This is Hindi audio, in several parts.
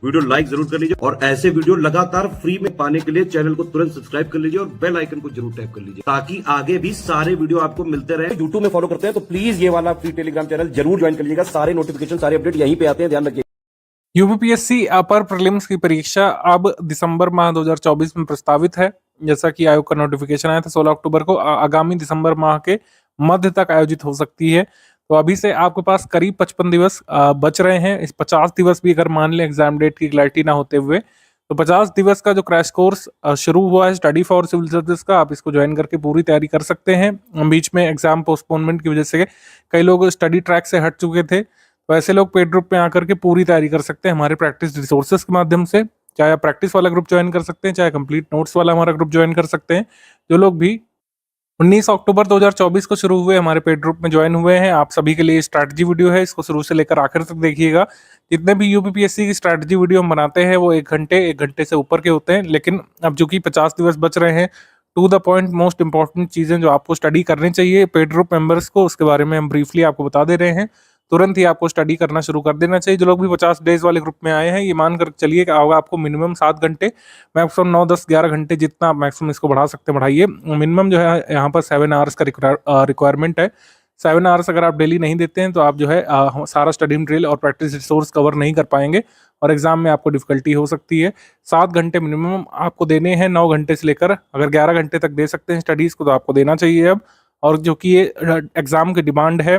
वीडियो लाइक जरूर कर लीजिए और ऐसे वीडियो लगातार फ्री में पाने के लिए चैनल को तुरंत सब्सक्राइब कर लीजिए और बेल आइकन को जरूर टैप कर लीजिए ताकि आगे भी सारे वीडियो आपको मिलते रहे। यूट्यूब में फॉलो करते हैं तो प्लीज ये वाला फ्री टेलीग्राम चैनल जरूर ज्वाइन कर लीजिएगा। सारे नोटिफिकेशन सारे अपडेट यहीं पे आते हैं, ध्यान रखिए। यूपीपीएससी अपर प्रीलिम्स की परीक्षा अब दिसंबर माह 2024 में प्रस्तावित है। जैसा कि आयोग का नोटिफिकेशन आया था 16 अक्टूबर को, आगामी दिसंबर माह के मध्य तक आयोजित हो सकती है। तो अभी से आपके पास करीब 55 दिवस बच रहे हैं। इस 50 दिवस भी अगर मान लें एग्जाम डेट की क्लैरिटी ना होते हुए, तो 50 दिवस का जो क्रैश कोर्स शुरू हुआ है स्टडी फॉर सिविल सर्विस का, आप इसको ज्वाइन करके पूरी तैयारी कर सकते हैं। बीच में एग्जाम पोस्टपोनमेंट की वजह से कई लोग स्टडी ट्रैक से हट चुके थे, तो ऐसे लोग पेड ग्रुप में आकर के पूरी तैयारी कर सकते हैं हमारे प्रैक्टिस रिसोर्सेज के माध्यम से। चाहे आप प्रैक्टिस वाला ग्रुप ज्वाइन कर सकते हैं, चाहे कंप्लीट नोट्स वाला हमारा ग्रुप ज्वाइन कर सकते हैं। जो लोग भी 19 अक्टूबर 2024 को शुरू हुए हमारे पेड ग्रुप में ज्वाइन हुए हैं, आप सभी के लिए स्ट्रैटेजी वीडियो है, इसको शुरू से लेकर आखिर तक देखिएगा। जितने भी यूपीपीएससी की स्ट्रैटेजी वीडियो हम बनाते हैं वो 1 घंटे से ऊपर के होते हैं, लेकिन अब जो कि 50 दिवस बच रहे हैं, to the point most important चीजें जो आपको स्टडी करनी चाहिए पेड ग्रुप मेंबर्स को, उसके बारे में हम ब्रीफली आपको बता दे रहे हैं। तुरंत ही आपको स्टडी करना शुरू कर देना चाहिए। जो लोग भी 50 डेज वाले ग्रुप में आए हैं, ये मान कर चलिए कि आपको मिनिमम 7 घंटे, मैक्सिमम 9, 10, 11 घंटे, जितना आप मैक्सिमम इसको बढ़ा सकते हैं बढ़ाइए। मिनिमम जो है यहाँ पर 7 आवर्स का रिक्वायरमेंट है। 7 आवर्स अगर आप डेली नहीं देते हैं तो आप जो है सारा स्टडी मटेरियल और प्रैक्टिस रिसोर्स कवर नहीं कर पाएंगे और एग्जाम में आपको डिफिकल्टी हो सकती है। 7 घंटे मिनिमम आपको देने हैं, 9 घंटे से लेकर अगर 11 घंटे तक दे सकते हैं स्टडीज को तो आपको देना चाहिए अब। और जो कि ये एग्जाम की डिमांड है,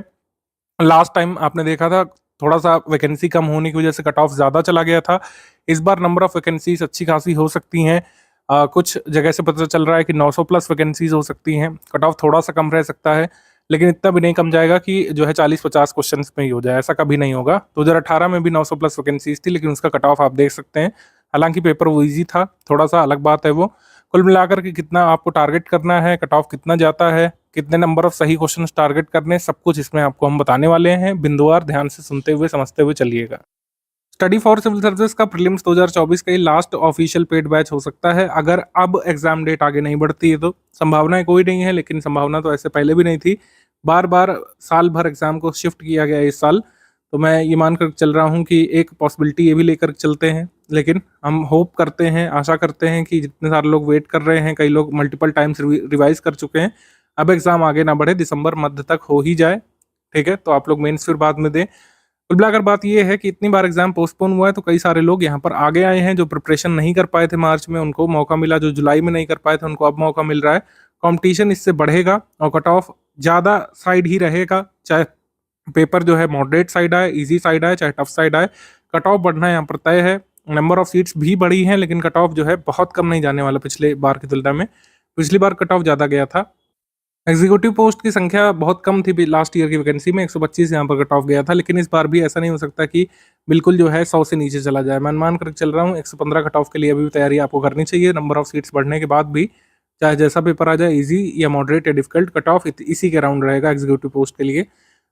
लास्ट टाइम आपने देखा था थोड़ा सा वैकेंसी कम होने की वजह से कट ऑफ ज़्यादा चला गया था। इस बार नंबर ऑफ वैकेंसीज अच्छी खासी हो सकती हैं। कुछ जगह से पता चल रहा है कि 900 प्लस वैकेंसीज हो सकती हैं। कट ऑफ थोड़ा सा कम रह सकता है, लेकिन इतना भी नहीं कम जाएगा कि जो है 40-50 क्वेश्चन में ही हो जाए, ऐसा कभी नहीं होगा। 2018 में भी 900 प्लस वैकेंसीज थी, लेकिन उसका कट ऑफ आप देख सकते हैं। हालांकि पेपर वो ईजी था, थोड़ा सा अलग बात है वो। कुल मिलाकर के कितना आपको टारगेट करना है, कट ऑफ कितना जाता है, कितने नंबर ऑफ सही क्वेश्चन टारगेट करने, सब कुछ इसमें आपको हम बताने वाले हैं। बिंदुवार ध्यान से सुनते हुए समझते हुए चलिएगा। स्टडी फॉर सिविल सर्विस का प्रीलिम्स 2024 का ही लास्ट ऑफिशियल पेड बैच हो सकता है अगर अब एग्जाम डेट आगे नहीं बढ़ती है तो। संभावनाएं कोई नहीं है, लेकिन संभावना तो ऐसे पहले भी नहीं थी। बार बार साल भर एग्जाम को शिफ्ट किया गया इस साल, तो मैं ये मानकर चल रहा हूँ कि एक पॉसिबिलिटी ये भी लेकर चलते हैं। लेकिन हम होप करते हैं, आशा करते हैं कि जितने सारे लोग वेट कर रहे हैं, कई लोग मल्टीपल टाइम्स रिवाइज कर चुके हैं, अब एग्जाम आगे ना बढ़े, दिसंबर मध्य तक हो ही जाए। ठीक है, तो आप लोग मेंस फिर बाद में दें। कुल मिलाकर बात यह है कि इतनी बार एग्जाम पोस्टपोन हुआ है तो कई सारे लोग यहाँ पर आगे आए हैं। जो प्रिपरेशन नहीं कर पाए थे मार्च में उनको मौका मिला, जो जुलाई में नहीं कर पाए थे उनको अब मौका मिल रहा है। कंपटीशन इससे बढ़ेगा और कट ऑफ ज़्यादा साइड ही रहेगा, चाहे पेपर जो है मॉडरेट साइड आए, इजी साइड आए, चाहे टफ साइड आए, कट ऑफ बढ़ना यहाँ पर तय है। नंबर ऑफ सीट्स भी बढ़ी हैं, लेकिन कट ऑफ जो है बहुत कम नहीं जाने वाला पिछले बार की तुलना में। पिछली बार कट ऑफ ज़्यादा गया था। एग्जीक्यूटिव पोस्ट की संख्या बहुत कम थी लास्ट ईयर की वैकेंसी में, 125 यहाँ पर कट ऑफ गया था। लेकिन इस बार भी ऐसा नहीं हो सकता कि बिल्कुल जो है 100 से नीचे चला जाए। मैं मान कर चल रहा हूँ 115 कट ऑफ के लिए अभी भी तैयारी आपको करनी चाहिए। नंबर ऑफ सीट्स बढ़ने के बाद भी, चाहे जैसा पेपर आ जाए, इजी या मॉडरेट या डिफिकल्ट, कट ऑफ इसी के राउंड रहेगा एग्जीक्यूटिव पोस्ट के लिए।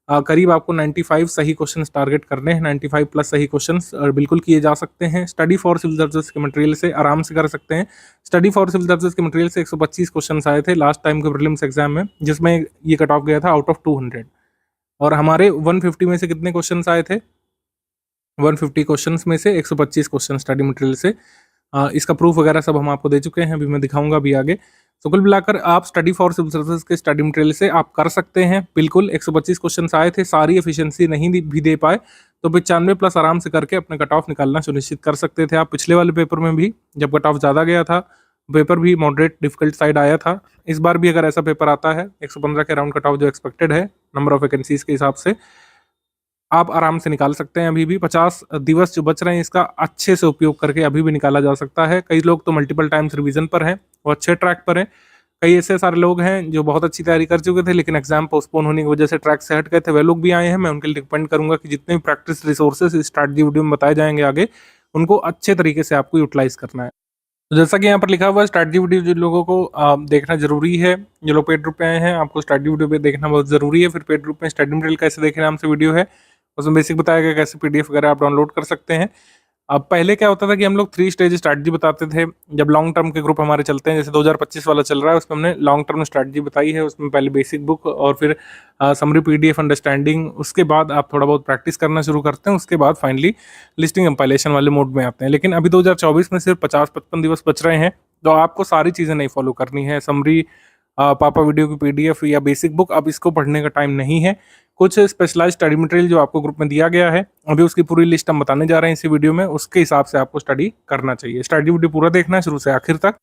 करीब आपको 95 सही क्वेश्चन टारगेट करने हैं। 95 प्लस सही क्वेश्चन बिल्कुल किए जा सकते हैं। स्टडी फॉर सिविल सर्विस के मटेरियल से आराम से कर सकते हैं। स्टडी फॉर सिविल सर्विस के मटेरियल से 125 क्वेश्चन आए थे लास्ट टाइम के प्रीलिम्स एग्जाम में, जिसमें ये कट ऑफ गया था आउट ऑफ 200। और हमारे 150 में से कितने क्वेश्चन आए थे? 150 क्वेश्चन में से 125 क्वेश्चन स्टडी मटेरियल से। इसका प्रूफ वगैरह सब हम आपको दे चुके हैं, अभी मैं दिखाऊंगा अभी आगे। तो कुल मिलाकर आप स्टडी फॉर सिविल सर्विस के स्टडी मटेरियल से आप कर सकते हैं बिल्कुल। 125 क्वेश्चन आए थे, सारी एफिशिएंसी नहीं भी दे पाए तो 95 प्लस आराम से करके अपने कट ऑफ निकालना सुनिश्चित कर सकते थे आप। पिछले वाले पेपर में भी जब कट ऑफ ज़्यादा गया था, पेपर भी मॉडरेट डिफिकल्ट साइड आया था। इस बार भी अगर ऐसा पेपर आता है, 115 के अराउंड कट ऑफ जो एक्सपेक्टेड है नंबर ऑफ वैकेंसीज के हिसाब से, आप आराम से निकाल सकते हैं। अभी भी 50 दिवस जो बच रहे हैं इसका अच्छे से उपयोग करके अभी भी निकाला जा सकता है। कई लोग तो मल्टीपल टाइम्स रिवीजन पर हैं, वो अच्छे ट्रैक पर हैं। कई ऐसे सारे लोग हैं जो बहुत अच्छी तैयारी कर चुके थे, लेकिन एग्जाम पोस्टपोन होने की वजह से ट्रैक से हट गए थे, वे लोग भी आए हैं। मैं उनके लिए डिपेंड करूंगा कि जितने भी प्रैक्टिस रिसोर्सेज स्ट्रैटेजी वीडियो में बताए जाएंगे आगे, उनको अच्छे तरीके से आपको यूटिलाइज करना है। तो जैसा कि यहाँ पर लिखा हुआ है, स्ट्रैटेजी वीडियो जिन लोगों को देखना जरूरी है, जो लोग पेड ग्रुप पे आए हैं, आपको स्ट्रैटेजी वीडियो पे देखना बहुत जरूरी है। फिर पेड ग्रुप में स्टडी मटेरियल कैसे देखें नाम से वीडियो है, उसमें बेसिक बताया गया कैसे PDF वगैरह आप डाउनलोड कर सकते हैं। अब पहले क्या होता था कि हम लोग 3 स्टेज स्ट्रैटेजी बताते थे। जब लॉन्ग टर्म के ग्रुप हमारे चलते हैं, जैसे 2025 वाला चल रहा है, उसमें हमने लॉन्ग टर्म स्ट्रैटेजी बताई है। उसमें पहले बेसिक बुक और फिर समरी पीडीएफ अंडरस्टैंडिंग, उसके बाद आप थोड़ा बहुत प्रैक्टिस करना शुरू करते हैं, उसके बाद फाइनली लिस्टिंग कंपाइलेशन वाले मोड में आते हैं। लेकिन अभी 2024 में सिर्फ 50-55 दिवस बच रहे हैं, तो आपको सारी चीज़ें नहीं फॉलो करनी है। समरी, पापा वीडियो की पीडीएफ या बेसिक बुक, अब इसको पढ़ने का टाइम नहीं है। कुछ स्पेशलाइज्ड स्टडी मटेरियल जो आपको ग्रुप में दिया गया है, अभी उसकी पूरी लिस्ट हम बताने जा रहे हैं इसी वीडियो में, उसके हिसाब से आपको स्टडी करना चाहिए। स्टडी वीडियो पूरा देखना है शुरू से आखिर तक।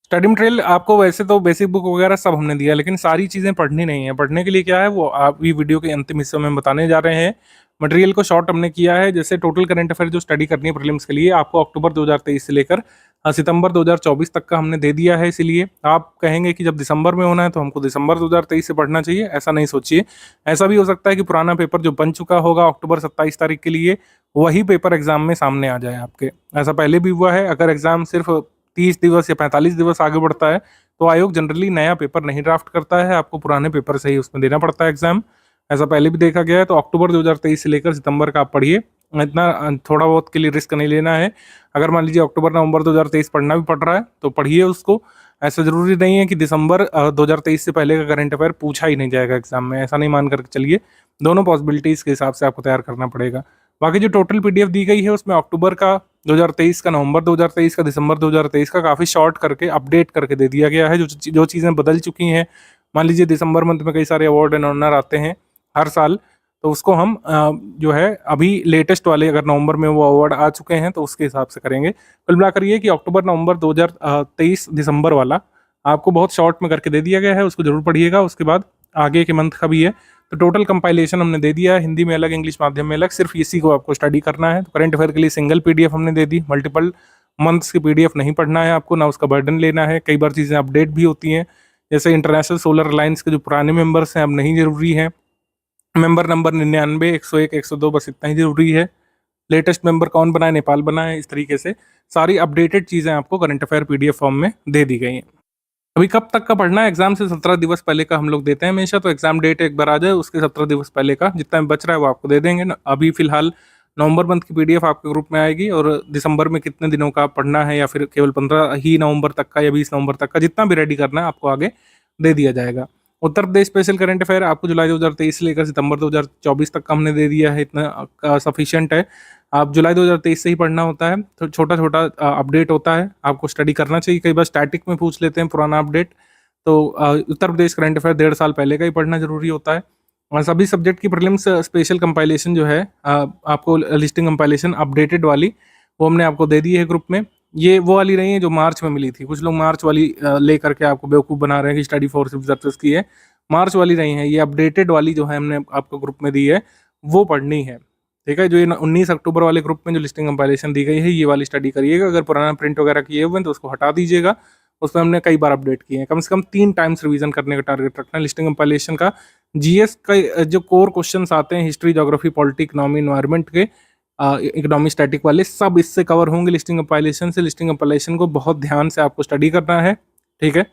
स्टडी मटेरियल आपको वैसे तो बेसिक बुक वगैरह सब हमने दिया, लेकिन सारी चीज़ें पढ़नी नहीं है। पढ़ने के लिए क्या है वो आप ये वीडियो के अंतिम हिस्से में हम बताने जा रहे हैं। मटेरियल को शॉर्ट हमने किया है, जैसे टोटल करंट अफेयर जो स्टडी करनी है प्रीलिम्स के लिए, आपको अक्टूबर 2023 से लेकर सितंबर 2024 तक का हमने दे दिया है। इसीलिए आप कहेंगे कि जब दिसंबर में होना है तो हमको दिसंबर 2023 से पढ़ना चाहिए, ऐसा नहीं सोचिए। ऐसा भी हो सकता है कि पुराना पेपर जो बन चुका होगा अक्टूबर 27 तारीख के लिए, वही पेपर एग्जाम में सामने आ जाए आपके। ऐसा पहले भी हुआ है। अगर एग्जाम सिर्फ 30 दिवस या 45 दिवस आगे बढ़ता है तो आयोग जनरली नया पेपर नहीं ड्राफ्ट करता है, आपको पुराने पेपर से ही उसमें देना पड़ता है एग्जाम। ऐसा पहले भी देखा गया है। तो अक्टूबर 2023 से लेकर सितंबर का आप पढ़िए, इतना थोड़ा बहुत के लिए रिस्क नहीं लेना है। अगर मान लीजिए अक्टूबर नवंबर 2023 पढ़ना भी पड़ रहा है तो पढ़िए उसको। ऐसा जरूरी नहीं है कि दिसंबर 2023 से पहले का करंट अफेयर पूछा ही नहीं जाएगा एग्जाम में, ऐसा नहीं मान करके चलिए। दोनों पॉसिबिलिटीज़ के हिसाब से आपको तैयार करना पड़ेगा। बाकी जो टोटल पीडीएफ दी गई है उसमें अक्टूबर का 2023 का, नवंबर 2023 का, दिसंबर 2023 का काफ़ी शॉर्ट करके अपडेट करके दे दिया गया है। जो चीज़ें बदल चुकी हैं, मान लीजिए दिसंबर मंथ में कई सारे अवार्ड एंड ऑनर आते हैं हर साल, तो उसको हम जो है अभी लेटेस्ट वाले, अगर नवंबर में वो अवार्ड आ चुके हैं तो उसके हिसाब से करेंगे। कुल मिलाकर ये कि अक्टूबर नवंबर 2023 दिसंबर वाला आपको बहुत शॉर्ट में करके दे दिया गया है, उसको जरूर पढ़िएगा। उसके बाद आगे के मंथ का भी है। तो टोटल कंपाइलेशन हमने दे दिया है, हिंदी में अलग, इंग्लिश माध्यम में अलग, सिर्फ इसी को आपको स्टडी करना है। तो करंट अफेयर के लिए सिंगल पीडीएफ हमने दे दी, मल्टीपल मंथ्स की पीडीएफ नहीं पढ़ना है आपको, ना उसका बर्डन लेना है। कई बार चीज़ें अपडेट भी होती हैं, जैसे इंटरनेशनल सोलर अलायंस के जो पुराने मेंबर्स हैं अब नहीं जरूरी है। मेंबर नंबर 99, 101, 102 बस इतना ही जरूरी है। लेटेस्ट मेंबर कौन बना है, नेपाल बना है। इस तरीके से सारी अपडेटेड चीज़ें आपको करंट अफेयर पीडीएफ फॉर्म में दे दी गई हैं। अभी कब तक का पढ़ना है, एग्जाम से 17 दिवस पहले का हम लोग देते हैं हमेशा। तो एग्जाम डेट एक बार आ जाए, उसके 17 दिवस पहले का जितना बच रहा है वो आपको दे देंगे। अभी फिलहाल नवंबर मंथ की पीडीएफ आपके ग्रुप में आएगी, और दिसंबर में कितने दिनों का पढ़ना है, या फिर केवल 15 ही नवंबर तक का या 20 नवंबर तक का, जितना भी रेडी करना है आपको आगे दे दिया जाएगा। Uttar Pradesh special current affair आपको जुलाई 2023 से लेकर सितंबर 2024 तक का हमने दे दिया है, इतना सफिशिएंट है। आप जुलाई 2023 से ही पढ़ना होता है, तो छोटा छोटा अपडेट होता है, आपको स्टडी करना चाहिए। कई बार स्टैटिक में पूछ लेते हैं पुराना अपडेट, तो उत्तर प्रदेश करंट अफेयर 1.5 साल पहले का ही पढ़ना जरूरी होता है। और सभी सब्जेक्ट की प्रीलिम्स स्पेशल कंपाइलेशन जो है, आपको लिस्टिंग कंपाइलेशन अपडेटेड वाली, वो हमने आपको दे दी है ग्रुप में। ये वो वाली नहीं है जो मार्च में मिली थी, कुछ लोग मार्च वाली ले करके आपको बेवकूफ़ बना रहे हैं कि स्टडी फॉर सिविल सर्विसेज की है। मार्च वाली नहीं है, ये अपडेटेड वाली जो है हमने आपको ग्रुप में दी है, वो पढ़नी है। ठीक है, जो ये 19 अक्टूबर वाले ग्रुप में जो लिस्टिंग कंपाइलेशन दी गई है, ये वाली स्टडी करिएगा। अगर पुराना प्रिंट वगैरह किए हुए हैं तो उसको हटा दीजिएगा, उसमें हमने कई बार अपडेट किए हैं। कम से कम 3 टाइम्स रिवीजन करने का टारगेट रखना है लिस्टिंग कंपाइलेशन का। जीएस का जो कोर क्वेश्चंस आते हैं, history, geography, polity, economy, environment के, इकोनॉमी स्टैटिक वाले, सब इससे कवर होंगे लिस्टिंग कंपाइलेशन से। लिस्टिंग कंपाइलेशन को बहुत ध्यान से आपको स्टडी करना है। ठीक है,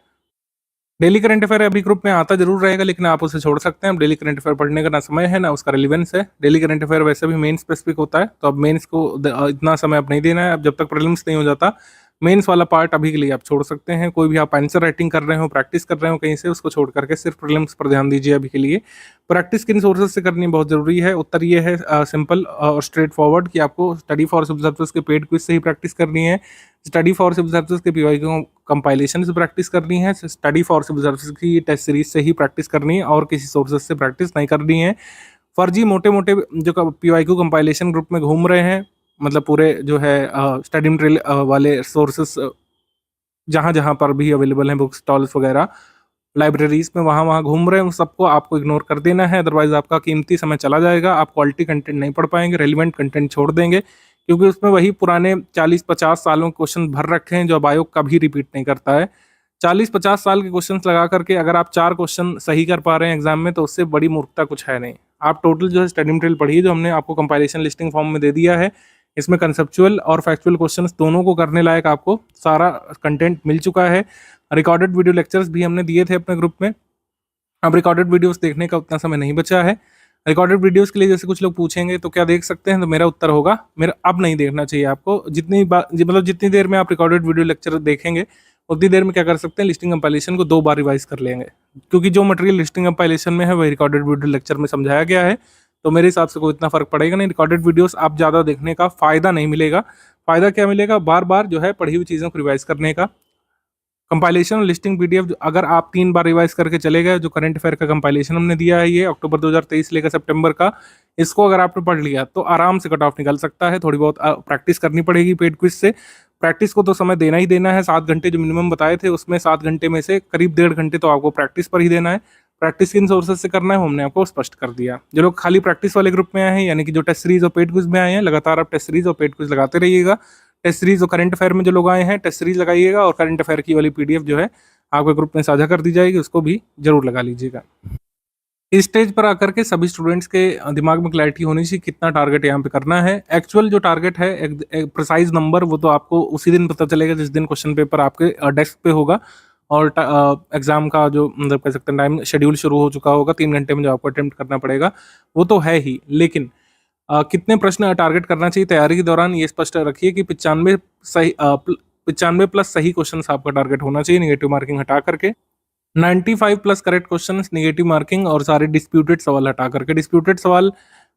डेली करंट अफेयर अभी ग्रुप में आता जरूर रहेगा, लेकिन आप उसे छोड़ सकते हैं। अब डेली करंट अफेयर पढ़ने का ना समय है ना उसका रिलेवेंस है। डेली करंट अफेयर वैसे भी मेन स्पेसिफिक होता है, तो अब मेंस को इतना समय अब नहीं देना है। अब जब तक प्रीलिम्स नहीं हो जाता, मेंस वाला पार्ट अभी के लिए आप छोड़ सकते हैं। कोई भी आप आंसर राइटिंग कर रहे हो, प्रैक्टिस कर रहे हो कहीं से, उसको छोड़ करके सिर्फ प्रीलिम्स पर ध्यान दीजिए अभी के लिए। प्रैक्टिस किन सोर्सेज से करनी बहुत जरूरी है, उत्तर ये है सिंपल और स्ट्रेट फॉरवर्ड कि आपको स्टडी फॉर सिविल सर्विसेज के पेड क्विज से ही प्रैक्टिस करनी है, स्टडी फॉर सिविल सर्विसेज के पीवाईक्यू कंपाइलेशन से प्रैक्टिस करनी है, स्टडी फॉर सिविल सर्विसेज की टेस्ट सीरीज से ही प्रैक्टिस करनी है, और किसी सोर्सेज से प्रैक्टिस नहीं करनी है। फर्जी मोटे मोटे जो पीवाईक्यू कंपाइलेशन ग्रुप में घूम रहे हैं, मतलब पूरे जो है स्टडी मटेरियल वाले सोर्सेस जहाँ जहाँ पर भी अवेलेबल हैं, बुक स्टॉल्स वगैरह, लाइब्रेरीज में, वहाँ वहाँ घूम रहे हैं, उन सबको आपको इग्नोर कर देना है। अदरवाइज आपका कीमती समय चला जाएगा, आप क्वालिटी कंटेंट नहीं पढ़ पाएंगे, रेलिवेंट कंटेंट छोड़ देंगे, क्योंकि उसमें वही पुराने 40-50 सालों के क्वेश्चन भर रखे हैं जो अब आयोग कभी रिपीट नहीं करता है। 40-50 साल के क्वेश्चन लगा करके अगर आप 4 क्वेश्चन सही कर पा रहे हैं एग्जाम में, तो उससे बड़ी मूर्खता कुछ है नहीं। आप टोटल जो है स्टडी मटेरियल पढ़िए, जो हमने आपको कंपाइलेशन लिस्टिंग फॉर्म में दे दिया है। इसमें कंसेप्चुअल और फैक्चुअल क्वेश्चंस दोनों को करने लायक आपको सारा कंटेंट मिल चुका है। रिकॉर्डेड वीडियो लेक्चर्स भी हमने दिए थे अपने ग्रुप में, अब रिकॉर्डेड वीडियोस देखने का उतना समय नहीं बचा है। रिकॉर्डेड वीडियोस के लिए जैसे कुछ लोग पूछेंगे तो क्या देख सकते हैं, तो मेरा उत्तर होगा मेरा अब नहीं देखना चाहिए आपको। मतलब जितनी देर में आप रिकॉर्डेड वीडियो लेक्चर देखेंगे उतनी देर में क्या कर सकते हैं, लिस्टिंग कंपाइलेशन को 2 बार रिवाइज कर लेंगे, क्योंकि जो मटेरियल लिस्टिंग कंपाइलेशन में है वही रिकॉर्डेड वीडियो लेक्चर में समझाया गया है। तो मेरे हिसाब से कोई इतना फर्क पड़ेगा नहीं। रिकॉर्डेड वीडियोस आप ज़्यादा देखने का फ़ायदा नहीं मिलेगा। फ़ायदा क्या मिलेगा, बार बार जो है पढ़ी हुई चीज़ों को रिवाइज करने का। कंपाइलेशन और लिस्टिंग पीडीएफ अगर आप 3 बार रिवाइज करके चले गए, जो करंट अफेयर का कंपाइलेशन हमने दिया है ये अक्टूबर 2023 लेकर सितंबर का, इसको अगर आपने पढ़ लिया तो आराम से कट ऑफ निकल सकता है। थोड़ी बहुत प्रैक्टिस करनी पड़ेगी पेड क्विज से। प्रैक्टिस को तो समय देना ही देना है। 7 घंटे जो मिनिमम बताए थे उसमें 7 घंटे में से करीब 1.5 घंटे तो आपको प्रैक्टिस पर ही देना है। प्रैक्टिस किन सोर्सेज से करना है वो हमने आपको स्पष्ट कर दिया। जो लोग खाली प्रैक्टिस वाले ग्रुप में आए हैं, यानी कि जो टेस्ट सीरीज और पेड क्विज में आए हैं, लगातार आप टेस्ट सीरीज और पेड क्विज लगाते रहिएगा। टेस्ट सीरीज और करंट अफेयर में जो लोग आए हैं टेस्ट सीरीज लगाइएगा, और करंट अफेयर की वाली पीडीएफ जो है आपके ग्रुप में साझा कर दी जाएगी, उसको भी जरूर लगा लीजिएगा। इस स्टेज पर आकर के सभी स्टूडेंट्स के दिमाग में क्लैरिटी होनी चाहिए कितना टारगेट यहाँ पे करना है। एक्चुअल जो टारगेट है एक प्रिसाइज नंबर वो तो आपको उसी दिन पता चलेगा जिस दिन क्वेश्चन पेपर आपके डेस्क पे होगा, और एग्जाम का जो मतलब कह सकते हैं टाइम शेड्यूल शुरू हो चुका होगा। 3 घंटे में जो आपको अटेम्प्ट करना पड़ेगा वो तो है ही, लेकिन कितने प्रश्न टारगेट करना चाहिए तैयारी के दौरान, ये स्पष्ट रखिए कि 95 प्लस सही क्वेश्चन आपका टारगेट होना चाहिए, निगेटिव मार्किंग हटा करके। 95 plus correct question, negative marking, और सारे डिस्प्यूटेड सवाल हटा करके। डिस्प्यूटेड सवाल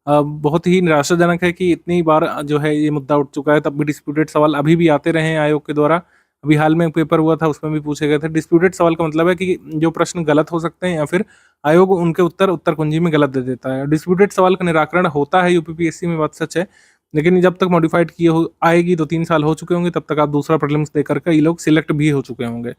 बहुत ही निराशाजनक है कि इतनी बार जो है ये मुद्दा उठ चुका है, तब भी डिस्प्यूटेड सवाल अभी भी आते रहे हैं आयोग के द्वारा। अभी हाल में एक पेपर हुआ था उसमें भी पूछे गए थे। डिस्प्यूटेड सवाल का मतलब है कि जो प्रश्न गलत हो सकते हैं या फिर आयोग उनके उत्तर कुंजी में गलत दे देता है। डिस्प्यूटेड सवाल का निराकरण होता है यूपीपीएससी में, बात सच है, लेकिन जब तक मॉडिफाइड किए हो आएगी तो 3 साल हो चुके होंगे, तब तक आप दूसरा प्रीलिम्स देकर के ये लोग सिलेक्ट भी हो चुके होंगे।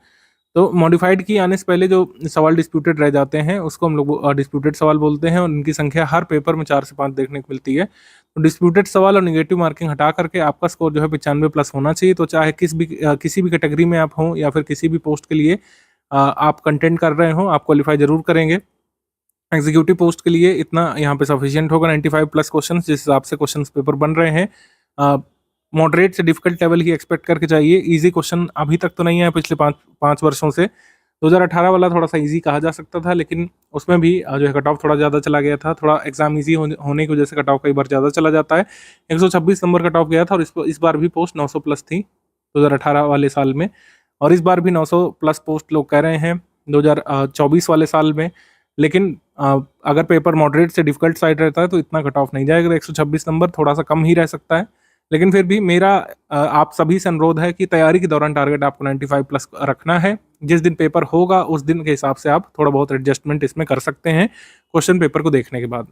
तो मॉडिफाइड की आने से पहले जो सवाल डिस्प्यूटेड रह जाते हैं उसको हम लोग डिस्प्यूटेड सवाल बोलते हैं, और उनकी संख्या हर पेपर में 4 से 5 देखने को मिलती है। तो डिस्प्यूटेड सवाल और निगेटिव मार्किंग हटा करके आपका स्कोर जो है 95 प्लस होना चाहिए। तो चाहे किसी भी कैटेगरी में आप हों या फिर किसी भी पोस्ट के लिए आप कंटेंट कर रहे हो, आप क्वालिफाई जरूर करेंगे। एग्जीक्यूटिव पोस्ट के लिए इतना यहाँ पे सफिशिएंट होगा। 95 प्लस क्वेश्चन जिस हिसाब से क्वेश्चन पेपर बन रहे हैं, मॉडरेट से डिफिकल्ट लेवल ही एक्सपेक्ट करके चाहिए। इजी क्वेश्चन अभी तक तो नहीं है पिछले 5 वर्षों से। 2018 वाला थोड़ा सा इजी कहा जा सकता था, लेकिन उसमें भी जो है कट ऑफ थोड़ा ज़्यादा चला गया था। थोड़ा एग्जाम इजी होने की वजह से कट ऑफ कई बार ज़्यादा चला जाता है। 126 नंबर कट ऑफ गया था, और इस बार भी पोस्ट 900 प्लस थी 2018 वाले साल में, और इस बार भी 900 प्लस पोस्ट लोग कह रहे हैं 2024 वाले साल में। लेकिन अगर पेपर मॉडरेट से डिफिकल्ट साइड रहता है तो इतना कट ऑफ नहीं जाएगा। 126 नंबर थोड़ा सा कम ही रह सकता है, लेकिन फिर भी मेरा आप सभी से अनुरोध है कि तैयारी के दौरान टारगेट आपको 95 प्लस रखना है। जिस दिन पेपर होगा उस दिन के हिसाब से आप थोड़ा बहुत एडजस्टमेंट इसमें कर सकते हैं क्वेश्चन पेपर को देखने के बाद।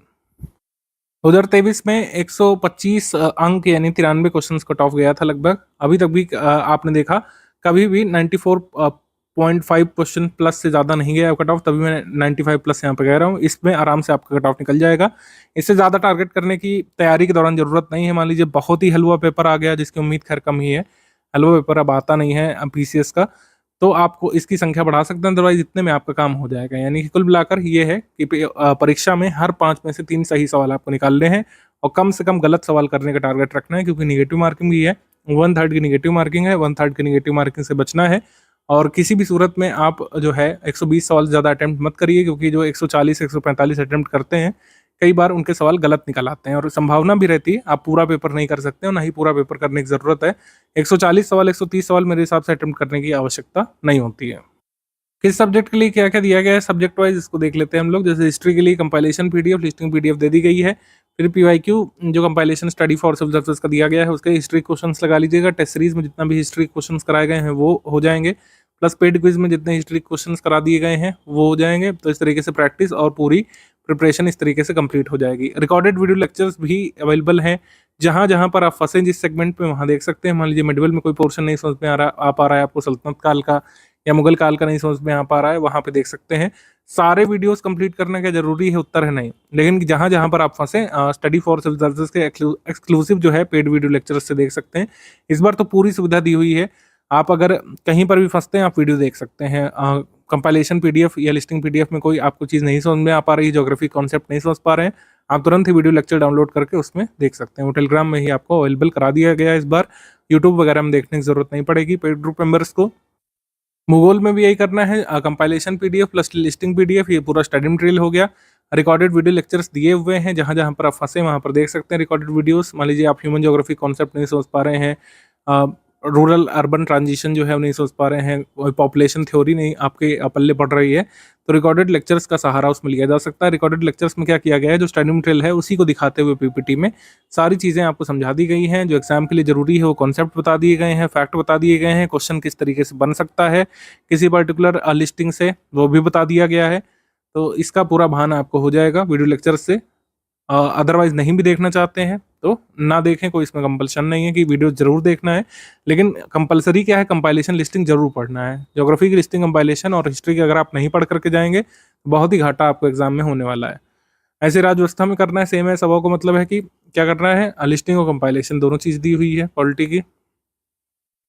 2023 में 125 अंक यानी 93 क्वेश्चन कट ऑफ गया था लगभग। अभी तक भी आपने देखा कभी भी 94.5 क्वेश्चन प्लस से ज़्यादा नहीं गया कट ऑफ, तभी मैं 95 प्लस यहाँ पे कह रहा हूँ। इसमें आराम से आपका कट ऑफ निकल जाएगा। इससे ज़्यादा टारगेट करने की तैयारी के दौरान ज़रूरत नहीं है। मान लीजिए बहुत ही हलवा पेपर आ गया, जिसकी उम्मीद खैर कम ही है, हलवा पेपर अब आता नहीं है पीसीएस का, तो आपको इसकी संख्या बढ़ा सकते हैं, अदरवाइज इतने में आपका काम हो जाएगा। यानी कि कुल मिलाकर ये है कि परीक्षा में हर 5 में से 3 सही सवाल आपको निकालने हैं, और कम से कम गलत सवाल करने का टारगेट रखना है, क्योंकि निगेटिव मार्किंग भी है। 1/3 की निगेटिव मार्किंग है, 1/3 की निगेटिव मार्किंग से बचना है। और किसी भी सूरत में आप जो है 120 सवाल ज़्यादा अटेम्प्ट मत करिए, क्योंकि जो 140 145 अटेम्प्ट करते हैं कई बार उनके सवाल गलत निकल आते हैं, और संभावना भी रहती है आप पूरा पेपर नहीं कर सकते हो, ना ही पूरा पेपर करने की ज़रूरत है। 140 सवाल 130 सवाल मेरे हिसाब से अटेम्प्ट करने की आवश्यकता नहीं होती है। किस सब्जेक्ट के लिए क्या क्या दिया गया है सब्जेक्ट वाइज, इसको देख लेते हैं हम लोग। जैसे हिस्ट्री के लिए कंपाइलेशन पीडीएफ, लिस्टिंग पीडीएफ दे दी गई है। फिर पीवाईक्यू जो compilation study for civil services का दिया गया है, उसके हिस्ट्री क्वेश्चंस लगा लीजिएगा। टेस्ट सीरीज में जितना भी हिस्ट्री क्वेश्चंस कराए गए हैं वो हो जाएंगे, प्लस पेड क्विज में जितने हिस्ट्री क्वेश्चंस करा दिए गए हैं वो हो जाएंगे। तो इस तरीके से प्रैक्टिस और पूरी प्रिपरेशन इस तरीके से कंप्लीट हो जाएगी। रिकॉर्डेड वीडियो लेक्चर्स भी अवेलेबल हैं, जहाँ जहाँ पर आप फंसे जिस सेगमेंट में वहाँ देख सकते हैं। मान लीजिए मिडिवल में कोई पोर्शन नहीं समझ में आ पा रहा है आपको, सल्तनत काल का या मुगल काल का नहीं समझ में आ पा रहा है, वहाँ पे देख सकते हैं। सारे वीडियोस कंप्लीट करना क्या जरूरी है, उत्तर है नहीं, लेकिन जहाँ जहाँ पर आप फंसे स्टडी फॉर सिविल सर्विसेज के एक्सक्लूसिव जो है पेड वीडियो लेक्चर्स से देख सकते हैं। इस बार तो पूरी सुविधा दी हुई है, आप अगर कहीं पर भी फंसते हैं आप वीडियो देख सकते हैं। कंपाइलेशन पीडीएफ या लिस्टिंग पीडीएफ में कोई आपको चीज़ नहीं समझ में आ पा रही, ज्योग्राफी कॉन्सेप्ट नहीं समझ पा रहे हैं, आप तुरंत ही वीडियो लेक्चर डाउनलोड करके उसमें देख सकते हैं। वो टेलीग्राम में ही आपको अवेलेबल करा दिया गया है इस बार, यूट्यूब वगैरह में देखने की जरूरत नहीं पड़ेगी पेड ग्रुप मेंबर्स को। भूगोल में भी यही करना है, compilation PDF plus listing PDF, ये पूरा स्टडी मटेरियल हो गया। रिकॉर्डेड वीडियो लेक्चर्स दिए हुए हैं, जहाँ जहाँ पर आप फंसे वहाँ पर देख सकते हैं रिकॉर्डेड वीडियोस। मान लीजिए आप ह्यूमन ज्योग्राफी कॉन्सेप्ट नहीं समझ पा रहे हैं, रूरल अर्बन ट्रांजिशन जो है वो नहीं समझ पा रहे हैं, पॉपुलेशन थ्योरी नहीं आपके पल्ले पड़ रही है, तो रिकॉर्डेड लेक्चर्स का सहारा उसमें लिया जा सकता है। रिकॉर्डेड लेक्चर्स में क्या किया गया है, जो स्टडी मटेरियल है उसी को दिखाते हुए पीपीटी में सारी चीज़ें आपको समझा दी गई हैं। जो एग्जाम के लिए जरूरी है वो कॉन्सेप्ट बता दिए गए हैं, फैक्ट बता दिए गए हैं, क्वेश्चन किस तरीके से बन सकता है किसी पर्टिकुलर लिस्टिंग से वो भी बता दिया गया है। तो इसका पूरा भान आपको हो जाएगा वीडियो लेक्चर से। अदरवाइज नहीं भी देखना चाहते हैं तो ना देखें, कोई इसमें कंपल्शन नहीं है कि वीडियो जरूर देखना है, लेकिन कंपलसरी क्या है, कंपाइलेशन लिस्टिंग जरूर पढ़ना है। ज्योग्राफी की लिस्टिंग कंपाइलेशन और हिस्ट्री की अगर आप नहीं पढ़ करके जाएंगे तो बहुत ही घाटा आपको एग्जाम में होने वाला है। ऐसे राज्य व्यवस्था में करना है, सेम है, सबों को मतलब है कि क्या करना है, लिस्टिंग और कंपाइलेशन दोनों चीज़ दी हुई है। पॉलिटी की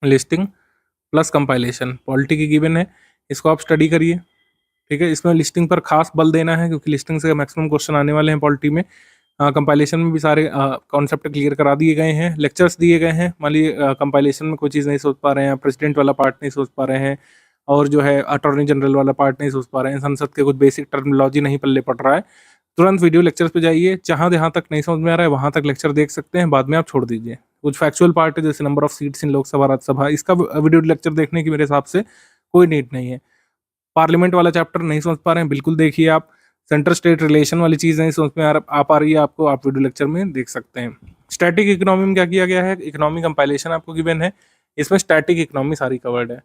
लिस्टिंग प्लस कंपाइलेशन, पॉलिटी की गिवन है, इसको आप स्टडी करिए, ठीक है। इसमें लिस्टिंग पर खास बल देना है क्योंकि लिस्टिंग से मैक्सिमम क्वेश्चन आने वाले हैं पॉलिटी में। कंपाइलेशन में भी सारे कॉन्सेप्ट क्लियर करा दिए गए हैं, लेक्चर्स दिए गए हैं। मान लीजिए कंपाइलेशन में कोई चीज़ नहीं सोच पा रहे हैं, प्रेसिडेंट वाला पार्ट नहीं सोच पा रहे हैं, और जो है अटॉर्नी जनरल वाला पार्ट नहीं सोच पा रहे हैं, संसद के कुछ बेसिक टर्मिनोलॉजी नहीं पल्ले पड़ रहा है, तुरंत वीडियो लेक्चर्स पे जाइए। जहाँ जहाँ तक नहीं समझ में आ रहा है वहाँ तक लेक्चर देख सकते हैं, बाद में आप छोड़ दीजिए। कुछ फैक्चुअल पार्ट है जैसे number of seats in Lok Sabha Rajya Sabha, इसका वीडियो लेक्चर देखने की मेरे हिसाब से कोई नीड नहीं है। पार्लियामेंट वाला चैप्टर नहीं समझ पा रहे हैं, बिल्कुल देखिए आप। सेंटर स्टेट रिलेशन वाली चीज़ नहीं समझ में आ पा रही है आपको, आप वीडियो लेक्चर में देख सकते हैं। स्टैटिक इकोनॉमी में क्या किया गया है, इकोनॉमी कंपाइलेशन आपको गिवन है, इसमें स्टैटिक इकोनॉमी सारी कवर्ड है।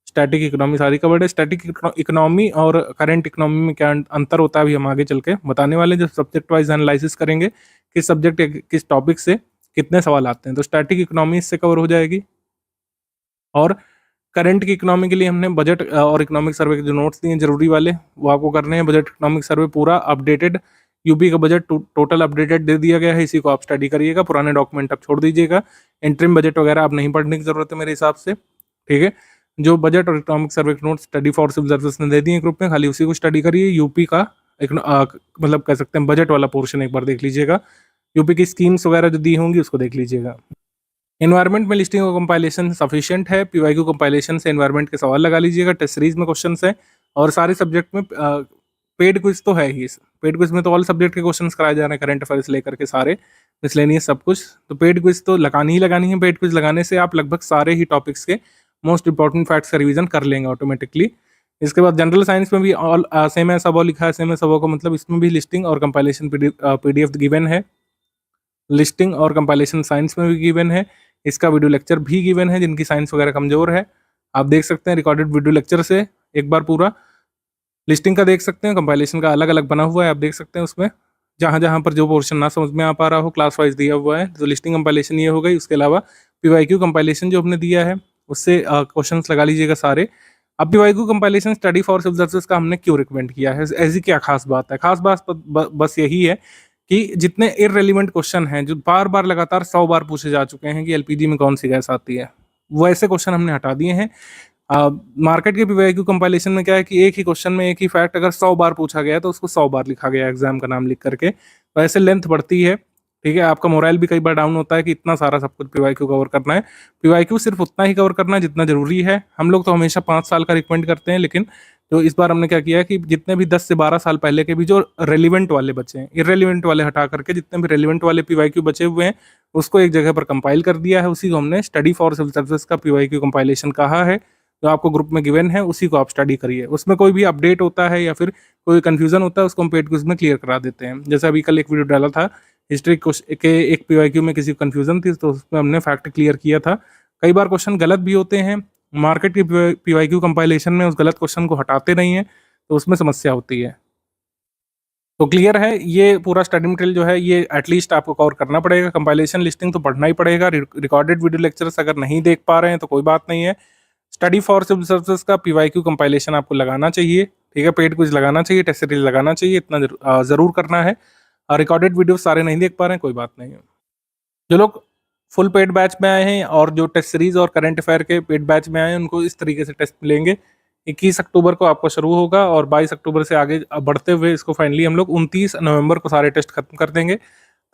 स्टैटिक इकोनॉमी सारी कवर्ड है। स्टैटिक इकोनॉमी और करंट इकोनॉमी में क्या अंतर होता है अभी हम आगे चल के बताने वाले हैं, जब सब्जेक्ट वाइज एनालिसिस करेंगे किस सब्जेक्ट किस टॉपिक से कितने सवाल आते हैं, तो स्टैटिक इकोनॉमी इससे कवर हो जाएगी। और करंट की इकोनॉमी के लिए हमने बजट और इकोनॉमिक सर्वे के जो नोट्स दिए जरूरी वाले वो आपको करने हैं। बजट इकोनॉमिक सर्वे पूरा अपडेटेड, यूपी का बजट टोटल अपडेटेड दे दिया गया है, इसी को आप स्टडी करिएगा, पुराने डॉक्यूमेंट आप छोड़ दीजिएगा। इंटरिम बजट वगैरह आप नहीं पढ़ने की जरूरत है मेरे हिसाब से, ठीक है। जो बजट और इकोनॉमिक सर्वे के notes study for civil service ने दे दिए ग्रुप में, खाली उसी को स्टडी करिए। यूपी का मतलब कह सकते हैं बजट वाला पोर्शन एक बार देख लीजिएगा, यूपी की स्कीम्स वगैरह जो दी होंगी उसको देख लीजिएगा। एनवायरमेंट में लिस्टिंग और कंपाइलेशन सफिशिएंट है, पीवाईक्यू कंपाइलेशन से एनवायरमेंट के सवाल लगा लीजिएगा। टेस्ट सीरीज में क्वेश्चन है और सारे सब्जेक्ट में पेड क्विज तो है ही। पेड क्विज में तो ऑल सब्जेक्ट के क्वेश्चन कराए जा रहे हैं, करंट अफेयर्स लेकर के सारे मिसलेनियस सब कुछ, तो पेड क्विज तो लगानी ही लगानी है। पेड क्विज लगाने से आप लगभग सारे ही टॉपिक्स के मोस्ट इंपॉर्टेंट फैक्ट्स का रिवीजन कर लेंगे ऑटोमेटिकली। इसके बाद जनरल साइंस में भी ऑल सेम है सबो लिखा है, सेम है सबो को मतलब इसमें भी लिस्टिंग और कंपाइलेशन पीडीएफ गिवन है। लिस्टिंग और कंपाइलेशन साइंस में भी गिवन है, इसका वीडियो लेक्चर भी गिवन है। जिनकी साइंस वगैरह कमजोर है आप देख सकते हैं रिकॉर्डेड वीडियो लेक्चर से एक बार पूरा। लिस्टिंग का देख सकते हैं, कंपाइलेशन का अलग अलग बना हुआ है, आप देख सकते हैं उसमें जहाँ जहाँ पर जो पोर्शन ना समझ में आ पा रहा हो क्लास वाइज दिया हुआ है। तो लिस्टिंग कंपाइलेशन ये हो गई, उसके अलावा पीवाईक्यू कंपाइलेशन जो हमने दिया है उससे क्वेश्चंस लगा लीजिएगा सारे। अब PYQ compilation study for civil services का हमने क्यों रिकमेंड किया है, ऐसी क्या खास बात है? खास बात बस यही है कि जितने इररेलेवेंट क्वेश्चन हैं जो बार बार लगातार 100 बार पूछे जा चुके हैं कि एलपीजी में कौन सी गैस आती है, वो ऐसे क्वेश्चन हमने हटा दिए हैं। मार्केट के पीवाईक्यू कंपाइलेशन में क्या है कि एक ही क्वेश्चन में एक ही फैक्ट अगर 100 बार पूछा गया है तो उसको 100 बार लिखा गया एग्जाम का नाम लिख करके, तो ऐसे लेंथ बढ़ती है, ठीक है। आपका मोराइल भी कई बार डाउन होता है कि इतना सारा सब कुछ पीवाईक्यू कवर करना है। पीवाईक्यू सिर्फ उतना ही कवर करना है जितना जरूरी है। हम लोग तो हमेशा 5 साल का रिकमेंड करते हैं, लेकिन तो इस बार हमने क्या किया है कि जितने भी 10 से 12 साल पहले के भी जो रेलिवेंट वाले बचे हैं, इररेलेवेंट वाले हटा करके जितने भी रेलिवेंट वाले पीवाईक्यू बचे हुए हैं उसको एक जगह पर कंपाइल कर दिया है। उसी को हमने स्टडी फॉर सिविल सर्विसेज का पीवाईक्यू कंपाइलेशन कहा है, जो आपको ग्रुप में गिवन है उसी को आप स्टडी करिए। उसमें कोई भी अपडेट होता है या फिर कोई कंफ्यूजन होता है उसको हम पेड क्विज में क्लियर करा देते हैं। जैसे अभी कल एक वीडियो डाला था हिस्ट्री के एक पीवाईक्यू में किसी को कंफ्यूजन थी तो उसमें हमने फैक्ट क्लियर किया था। कई बार क्वेश्चन गलत भी होते हैं, मार्केट की पीवाईक्यू कंपाइलेशन में उस गलत क्वेश्चन को हटाते नहीं है तो उसमें समस्या होती है। तो क्लियर है, ये पूरा स्टडी मटेरियल जो है ये एटलीस्ट आपको कवर करना पड़ेगा। कंपाइलेशन लिस्टिंग तो पढ़ना ही पड़ेगा। रिकॉर्डेड वीडियो लेक्चर्स अगर नहीं देख पा रहे हैं तो कोई बात नहीं है, स्टडी फॉर सिविल सर्विसेज का पीवाईक्यू कंपाइलेशन आपको लगाना चाहिए, ठीक है। पेड क्विज लगाना चाहिए, टेस्ट सीरीज लगाना चाहिए, इतना जरूर करना है। रिकॉर्डेड वीडियो सारे नहीं देख पा रहे हैं कोई बात नहीं है। जो लोग फुल पेड बैच में आए हैं और जो टेस्ट सीरीज और करंट अफेयर के पेड बैच में आए हैं उनको इस तरीके से टेस्ट मिलेंगे। 21 अक्टूबर को आपका शुरू होगा और 22 अक्टूबर से आगे बढ़ते हुए इसको फाइनली हम लोग 29 नवंबर को सारे टेस्ट खत्म कर देंगे।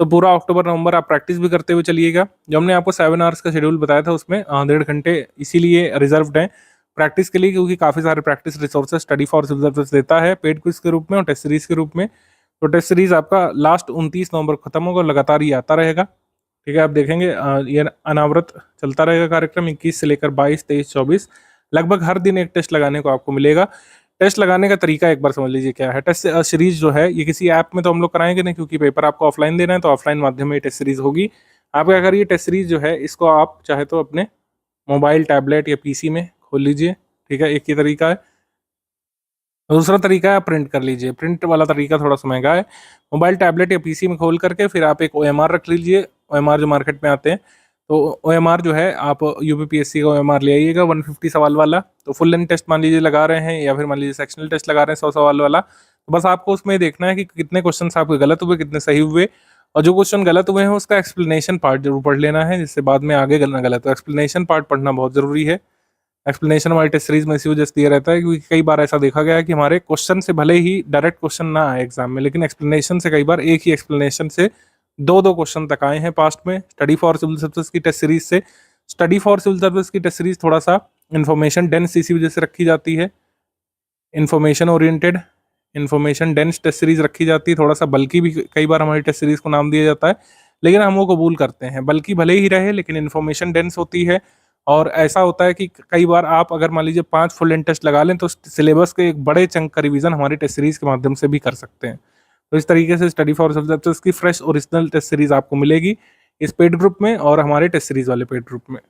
तो पूरा अक्टूबर नवंबर आप प्रैक्टिस भी करते हुए चलिएगा। जो हमने आपको 7 आवर्स का शेड्यूल बताया था उसमें 1.5 घंटे इसीलिए रिजर्व्ड हैं प्रैक्टिस के लिए, क्योंकि काफ़ी सारे practice resources study for civil services देता है पेड क्विज के रूप में और टेस्ट सीरीज के रूप में। तो टेस्ट सीरीज आपका लास्ट 29 नवंबर को खत्म होगा, लगातार ये आता रहेगा। ठीक है, आप देखेंगे ये अनावरत चलता रहेगा कार्यक्रम 21 से लेकर 22, 23, 24, लगभग हर दिन एक टेस्ट लगाने को आपको मिलेगा। टेस्ट लगाने का तरीका एक बार समझ लीजिए क्या है। टेस्ट सीरीज जो है ये किसी ऐप में तो हम लोग कराएंगे नहीं, क्योंकि पेपर आपको ऑफलाइन देना है, तो ऑफलाइन माध्यम में ये टेस्ट सीरीज होगी। आप क्या करिए, टेस्ट सीरीज जो है इसको आप चाहे तो अपने मोबाइल, टैबलेट या पीसी में खोल लीजिए। ठीक है, एक ही तरीका है। दूसरा तरीका है आप प्रिंट कर लीजिए। प्रिंट वाला तरीका थोड़ा सा महंगा है। मोबाइल, टैबलेट या पीसी में खोल करके फिर आप एक ओएमआर रख लीजिए। ओएमआर जो मार्केट में आते हैं, तो ओएमआर जो है आप यूपीपीएससी का ओएमआर ले आइएगा 150 सवाल वाला। तो फुल लेंथ टेस्ट मान लीजिए लगा रहे हैं, या फिर मान लीजिए सेक्शनल टेस्ट लगा रहे हैं 100 सवाल वाला। तो बस आपको उसमें देखना है कि कितने क्वेश्चन आपके गलत हुए, कितने सही हुए, और जो क्वेश्चन गलत हुए हैं उसका एक्सप्लेनेशन पार्ट जरूर पढ़ लेना है, जिससे बाद में आगे गलना गलत। तो एक्सप्लेनेशन पार्ट पढ़ना बहुत जरूरी है। एक्सप्लेनेशन हमारी टेस्ट सीरीज में इसी वजह से दिया रहता है, क्योंकि कई बार ऐसा देखा गया है कि हमारे क्वेश्चन से भले ही डायरेक्ट क्वेश्चन ना आए एग्जाम में, लेकिन एक्सप्लेनेशन से कई बार एक ही एक्सप्लेनेशन से दो दो क्वेश्चन तक आए हैं पास्ट में। स्टडी फॉर सिविल सर्विस की टेस्ट सीरीज से, स्टडी फॉर सिविल सर्विस की टेस्ट सीरीज थोड़ा सा इन्फॉर्मेशन डेंस इसी वजह से रखी जाती है, information oriented, information dense test series रखी जाती है। थोड़ा सा बल्कि भी कई बार हमारी टेस्ट सीरीज को नाम दिया जाता है, लेकिन हम वो कबूल करते हैं। बल्कि भले ही रहे, लेकिन इन्फॉर्मेशन डेंस होती है। और ऐसा होता है कि कई बार आप अगर मान लीजिए 5 फुल लेंथ टेस्ट लगा लें, तो सिलेबस के एक बड़े चंक का रिवीजन हमारी टेस्ट सीरीज के माध्यम से भी कर सकते हैं। तो इस तरीके से स्टडी फॉर सब्जेक्ट्स की फ्रेश ओरिजिनल टेस्ट सीरीज आपको मिलेगी इस पेड ग्रुप में और हमारे टेस्ट सीरीज वाले पेड ग्रुप में।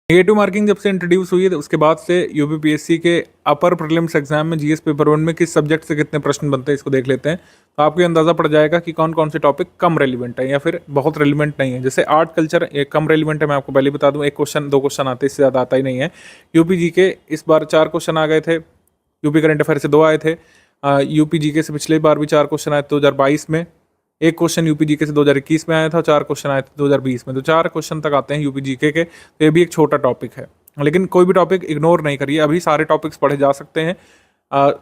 नेगेटिव मार्किंग जब से इंट्रोड्यूस हुई है, तो उसके बाद से यूपीपीएससी के अपर प्रीलिम्स एग्जाम में जीएस पेपर 1 में किस सब्जेक्ट से कितने प्रश्न बनते हैं, इसको देख लेते हैं। तो आपको अंदाजा पड़ जाएगा कि कौन कौन से टॉपिक कम रेलिवेंट है या फिर बहुत रेलिवेंट नहीं है। जैसे आर्ट कल्चर एक कम रेलिवेंट है, मैं आपको पहले बता दूं, एक क्वेश्चन 2 क्वेश्चन आते हैं, इससे ज़्यादा आता ही नहीं है। यूपी जीके इस बार 4 क्वेश्चन आ गए थे, यूपी करंट अफेयर से 2 आए थे। यूपी जीके से पिछले बार भी 4 क्वेश्चन आए थे 2022 में। एक क्वेश्चन यूपी जीके से 2021 में आया था, 4 क्वेश्चन आए थे 2020 में। तो 4 क्वेश्चन तक आते हैं यूपी जीके के। तो ये भी एक छोटा टॉपिक है, लेकिन कोई भी टॉपिक इग्नोर नहीं करिए, अभी सारे टॉपिक्स पढ़े जा सकते हैं।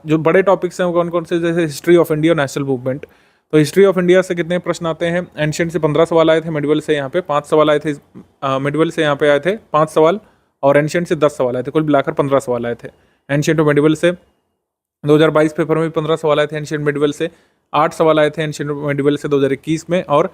जो बड़े टॉपिक्स हैं वो कौन कौन से, जैसे हिस्ट्री ऑफ इंडिया और नेशनल मूवमेंट। तो हिस्ट्री ऑफ इंडिया से कितने प्रश्न आते हैं? एंशिएंट से 15 सवाल आए थे, मिडिवल से यहाँ पे 5 सवाल आए थे, मिडिवल से यहाँ पे आए थे 5 सवाल, और एंशिएंट से 10 सवाल आए थे, कुल मिलाकर 15 सवाल आए थे। एंशिएंट और मिडिवल से 2022 पेपर में 15 सवाल आए थे एंशिएंट मिडिवल से, 8 सवाल आए थे एंशिएंट मिडिवल से 2021 में, और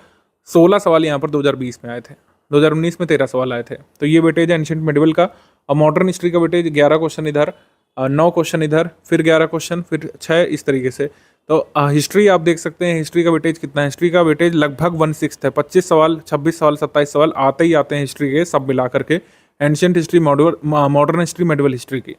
16 सवाल यहाँ पर 2020 में आए थे। 2019 में 13 सवाल आए थे। तो ये वेटेज है एंशिएंट मिडिवल का। और मॉडर्न हिस्ट्री का वेटेज 11 क्वेश्चन इधर, 9 क्वेश्चन इधर, फिर 11 क्वेश्चन, फिर 6, इस तरीके से। तो हिस्ट्री आप देख सकते हैं, हिस्ट्री का वेटेज कितना है। हिस्ट्री का वेटेज लगभग 1/6 है। 25 सवाल, 26 सवाल, 27 सवाल आते ही आते हैं हिस्ट्री के, सब मिला करके। Ancient history, modern history, medieval history की।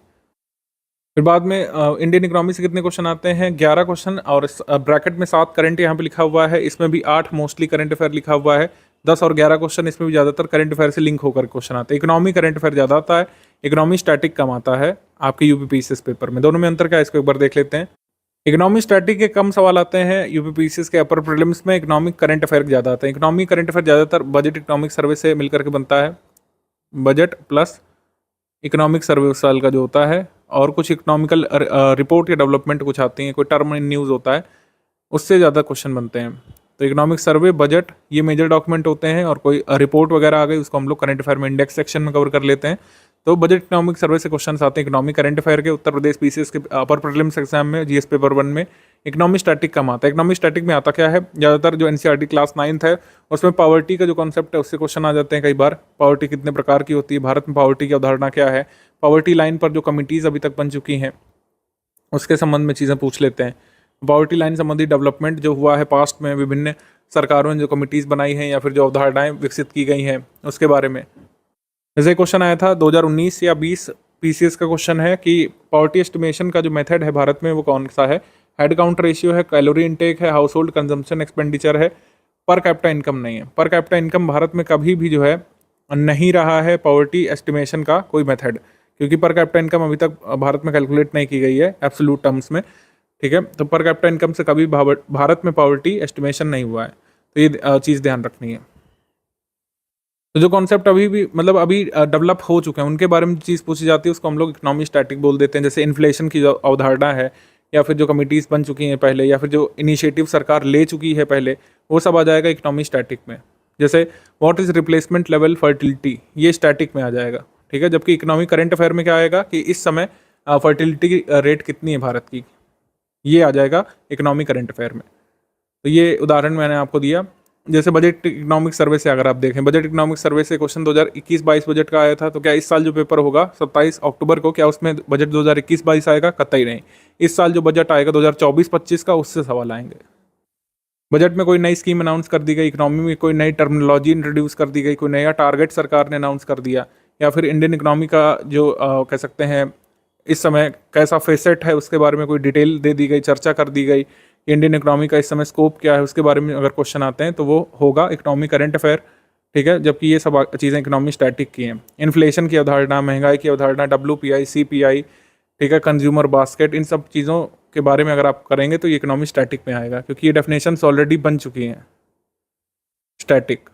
फिर बाद में इंडियन इकोनॉमी से कितने क्वेश्चन आते हैं? 11 क्वेश्चन, और ब्रैकेट में 7 करंट यहाँ पे लिखा हुआ है, इसमें भी 8 मोस्टली करंट अफेयर लिखा हुआ है। 10 और 11 क्वेश्चन इसमें भी ज़्यादातर करंट अफेयर से लिंक होकर क्वेश्चन आते हैं। इकोनॉमी करंट अफेयर ज़्यादा आता है, इकोनॉमी स्टैटिक कम आता है आपके यूपीपीसीएस पेपर में। दोनों में अंतर क्या है, इसको एक बार देख लेते हैं। इकोनॉमी स्टैटिक के कम सवाल आते हैं यूपीपीसीएस के अपर प्रीलिम्स में, इकोनॉमिक करंट अफेयर ज़्यादा आते हैं। इकोनॉमी करंट अफेयर ज़्यादातर बजट इकोनॉमिक सर्वे से मिलकर के बनता है, बजट प्लस इकोनॉमिक सर्वे उस साल का जो होता है, और कुछ इकोनॉमिकल रिपोर्ट या डेवलपमेंट कुछ आती हैं, कोई टर्म इन न्यूज़ होता है, उससे ज़्यादा क्वेश्चन बनते हैं। तो इकोनॉमिक सर्वे, बजट, ये मेजर डॉक्यूमेंट होते हैं, और कोई रिपोर्ट वगैरह आ गई उसको हम लोग करंट अफेयर में इंडेक्स सेक्शन में कवर कर लेते हैं। तो बजट इकोनॉमिक सर्वे से क्वेश्चन आते हैं इकोनॉमिक करंट अफेयर के। उत्तर प्रदेश पीसीएस के अपर प्रीलिम्स एग्जाम में जीएस पेपर 1 में इकोनॉमिक स्टैटिक कम आता है। इकोनॉमिक स्टैटिक में आता क्या है, ज़्यादातर जो एनसीईआरटी क्लास 9th है उसमें पॉवर्टी का जो कॉन्सेप्ट है उससे क्वेश्चन आ जाते हैं कई बार। पॉवर्टी कितने प्रकार की होती है, भारत में पॉवर्टी की अवधारणा क्या है, पॉवर्टी लाइन पर जो कमिटीज़ अभी तक बन चुकी हैं उसके संबंध में चीज़ें पूछ लेते हैं। पॉवर्टी लाइन संबंधी डेवलपमेंट जो हुआ है पास्ट में, विभिन्न सरकारों ने जो कमिटीज़ बनाई हैं या फिर जो अवधारणाएं विकसित की गई हैं उसके बारे में। जैसे क्वेश्चन आया था 2019 या 20 पीसीएस का क्वेश्चन है कि पॉवर्टी एस्टिमेशन का जो मेथड है भारत में वो कौन सा है। हेड काउंट रेशियो है, कैलोरी इनटेक है, हाउस होल्ड कंजम्पशन एक्सपेंडिचर है, पर कैपिटा इनकम नहीं है। पर कैपिटा इनकम भारत में कभी भी जो है नहीं रहा है पॉवर्टी एस्टिमेशन का कोई मेथड, क्योंकि पर कैपिटा इनकम अभी तक भारत में कैलकुलेट नहीं की गई है एब्सोल्यूट टर्म्स में। ठीक है, तो पर कैपिटा इनकम से कभी भारत में पॉवर्टी एस्टिमेशन नहीं हुआ है, तो ये चीज़ ध्यान रखनी है। तो जो कॉन्सेप्ट अभी भी मतलब अभी डेवलप हो चुके हैं उनके बारे में चीज़ पूछी जाती है उसको हम लोग इकोनॉमी स्टैटिक बोल देते हैं। जैसे इन्फ्लेशन की जो अवधारणा है, या फिर जो कमिटीज़ बन चुकी हैं पहले, या फिर जो इनिशिएटिव सरकार ले चुकी है पहले, वो सब आ जाएगा इकोनॉमी स्टैटिक में। जैसे what is replacement level fertility, ये स्टैटिक में आ जाएगा। ठीक है, जबकि इकोनॉमी करंट अफेयर में क्या आएगा कि इस समय फर्टिलिटी रेट कितनी है भारत की, ये आ जाएगा इकोनॉमी करंट अफेयर में। तो ये उदाहरण मैंने आपको दिया। जैसे बजट इकोनॉमिक सर्वे से अगर आप देखें, बजट इकोनॉमिक सर्वे से क्वेश्चन 2021-22 बजट का आया था, तो क्या इस साल जो पेपर होगा 27 अक्टूबर को, क्या उसमें बजट 2021-22 आएगा? कतई नहीं। इस साल जो बजट आएगा 2024-25 का, उससे सवाल आएंगे। बजट में कोई नई स्कीम अनाउंस कर दी गई, इकोनॉमी में कोई नई टर्मिनोलॉजी इंट्रोड्यूस कर दी गई, कोई नया टारगेट सरकार ने अनाउंस कर दिया, या फिर इंडियन इकोनॉमी का जो कह सकते हैं इस समय कैसा फेसेट है उसके बारे में कोई डिटेल दे दी गई, चर्चा कर दी गई। इंडियन इकोनॉमी का इस समय स्कोप क्या है उसके बारे में अगर क्वेश्चन आते हैं तो वो होगा इकोनॉमी करंट अफेयर, ठीक है। जबकि ये सब चीज़ें इकोनॉमी स्टैटिक की हैं। इन्फ्लेशन की अवधारणा, महंगाई की अवधारणा, WPI, CPI, ठीक है, कंज्यूमर बास्केट, इन सब चीज़ों के बारे में अगर आप करेंगे तो ये इकोनॉमी स्टैटिक में आएगा, क्योंकि ये डेफिनेशंस ऑलरेडी बन चुकी हैं स्टैटिक।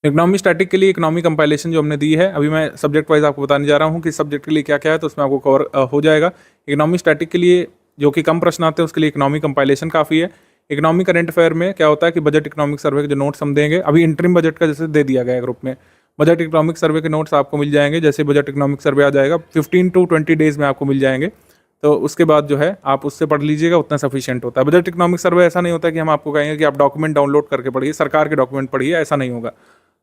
इकोनॉमी स्टैटिक के लिए इकोनॉमी कंपाइलेशन जो हमने दी है, अभी मैं सब्जेक्ट वाइज आपको बताने जा रहा हूँ कि सब्जेक्ट के लिए क्या क्या है, तो उसमें आपको कवर हो जाएगा। इकोनॉमी स्टैटिक के लिए जो कि कम प्रश्न आते हैं उसके लिए इकोनॉमी कंपाइलेशन काफ़ी है। इकोनॉमी करंट अफेयर में क्या होता है कि बजट इकोनॉमिक सर्वे के जो नोट्स हम देंगे, अभी इंटरिम बजट का जैसे दे दिया गया है ग्रुप में, बजट इकोनॉमिक सर्वे के नोट्स आपको मिल जाएंगे। जैसे बजट इकोनॉमिक सर्वे आ जाएगा 15 to 20 डेज में आपको मिल जाएंगे, तो उसके बाद जो है आप उससे पढ़ लीजिएगा, उतना सफिशिएंट होता है। बजट इकोनॉमिक सर्वे ऐसा नहीं होता कि हम आपको कहेंगे कि आप डॉक्यूमेंट डाउनलोड करके पढ़िए, सरकार के डॉक्यूमेंट पढ़िए, ऐसा नहीं होगा।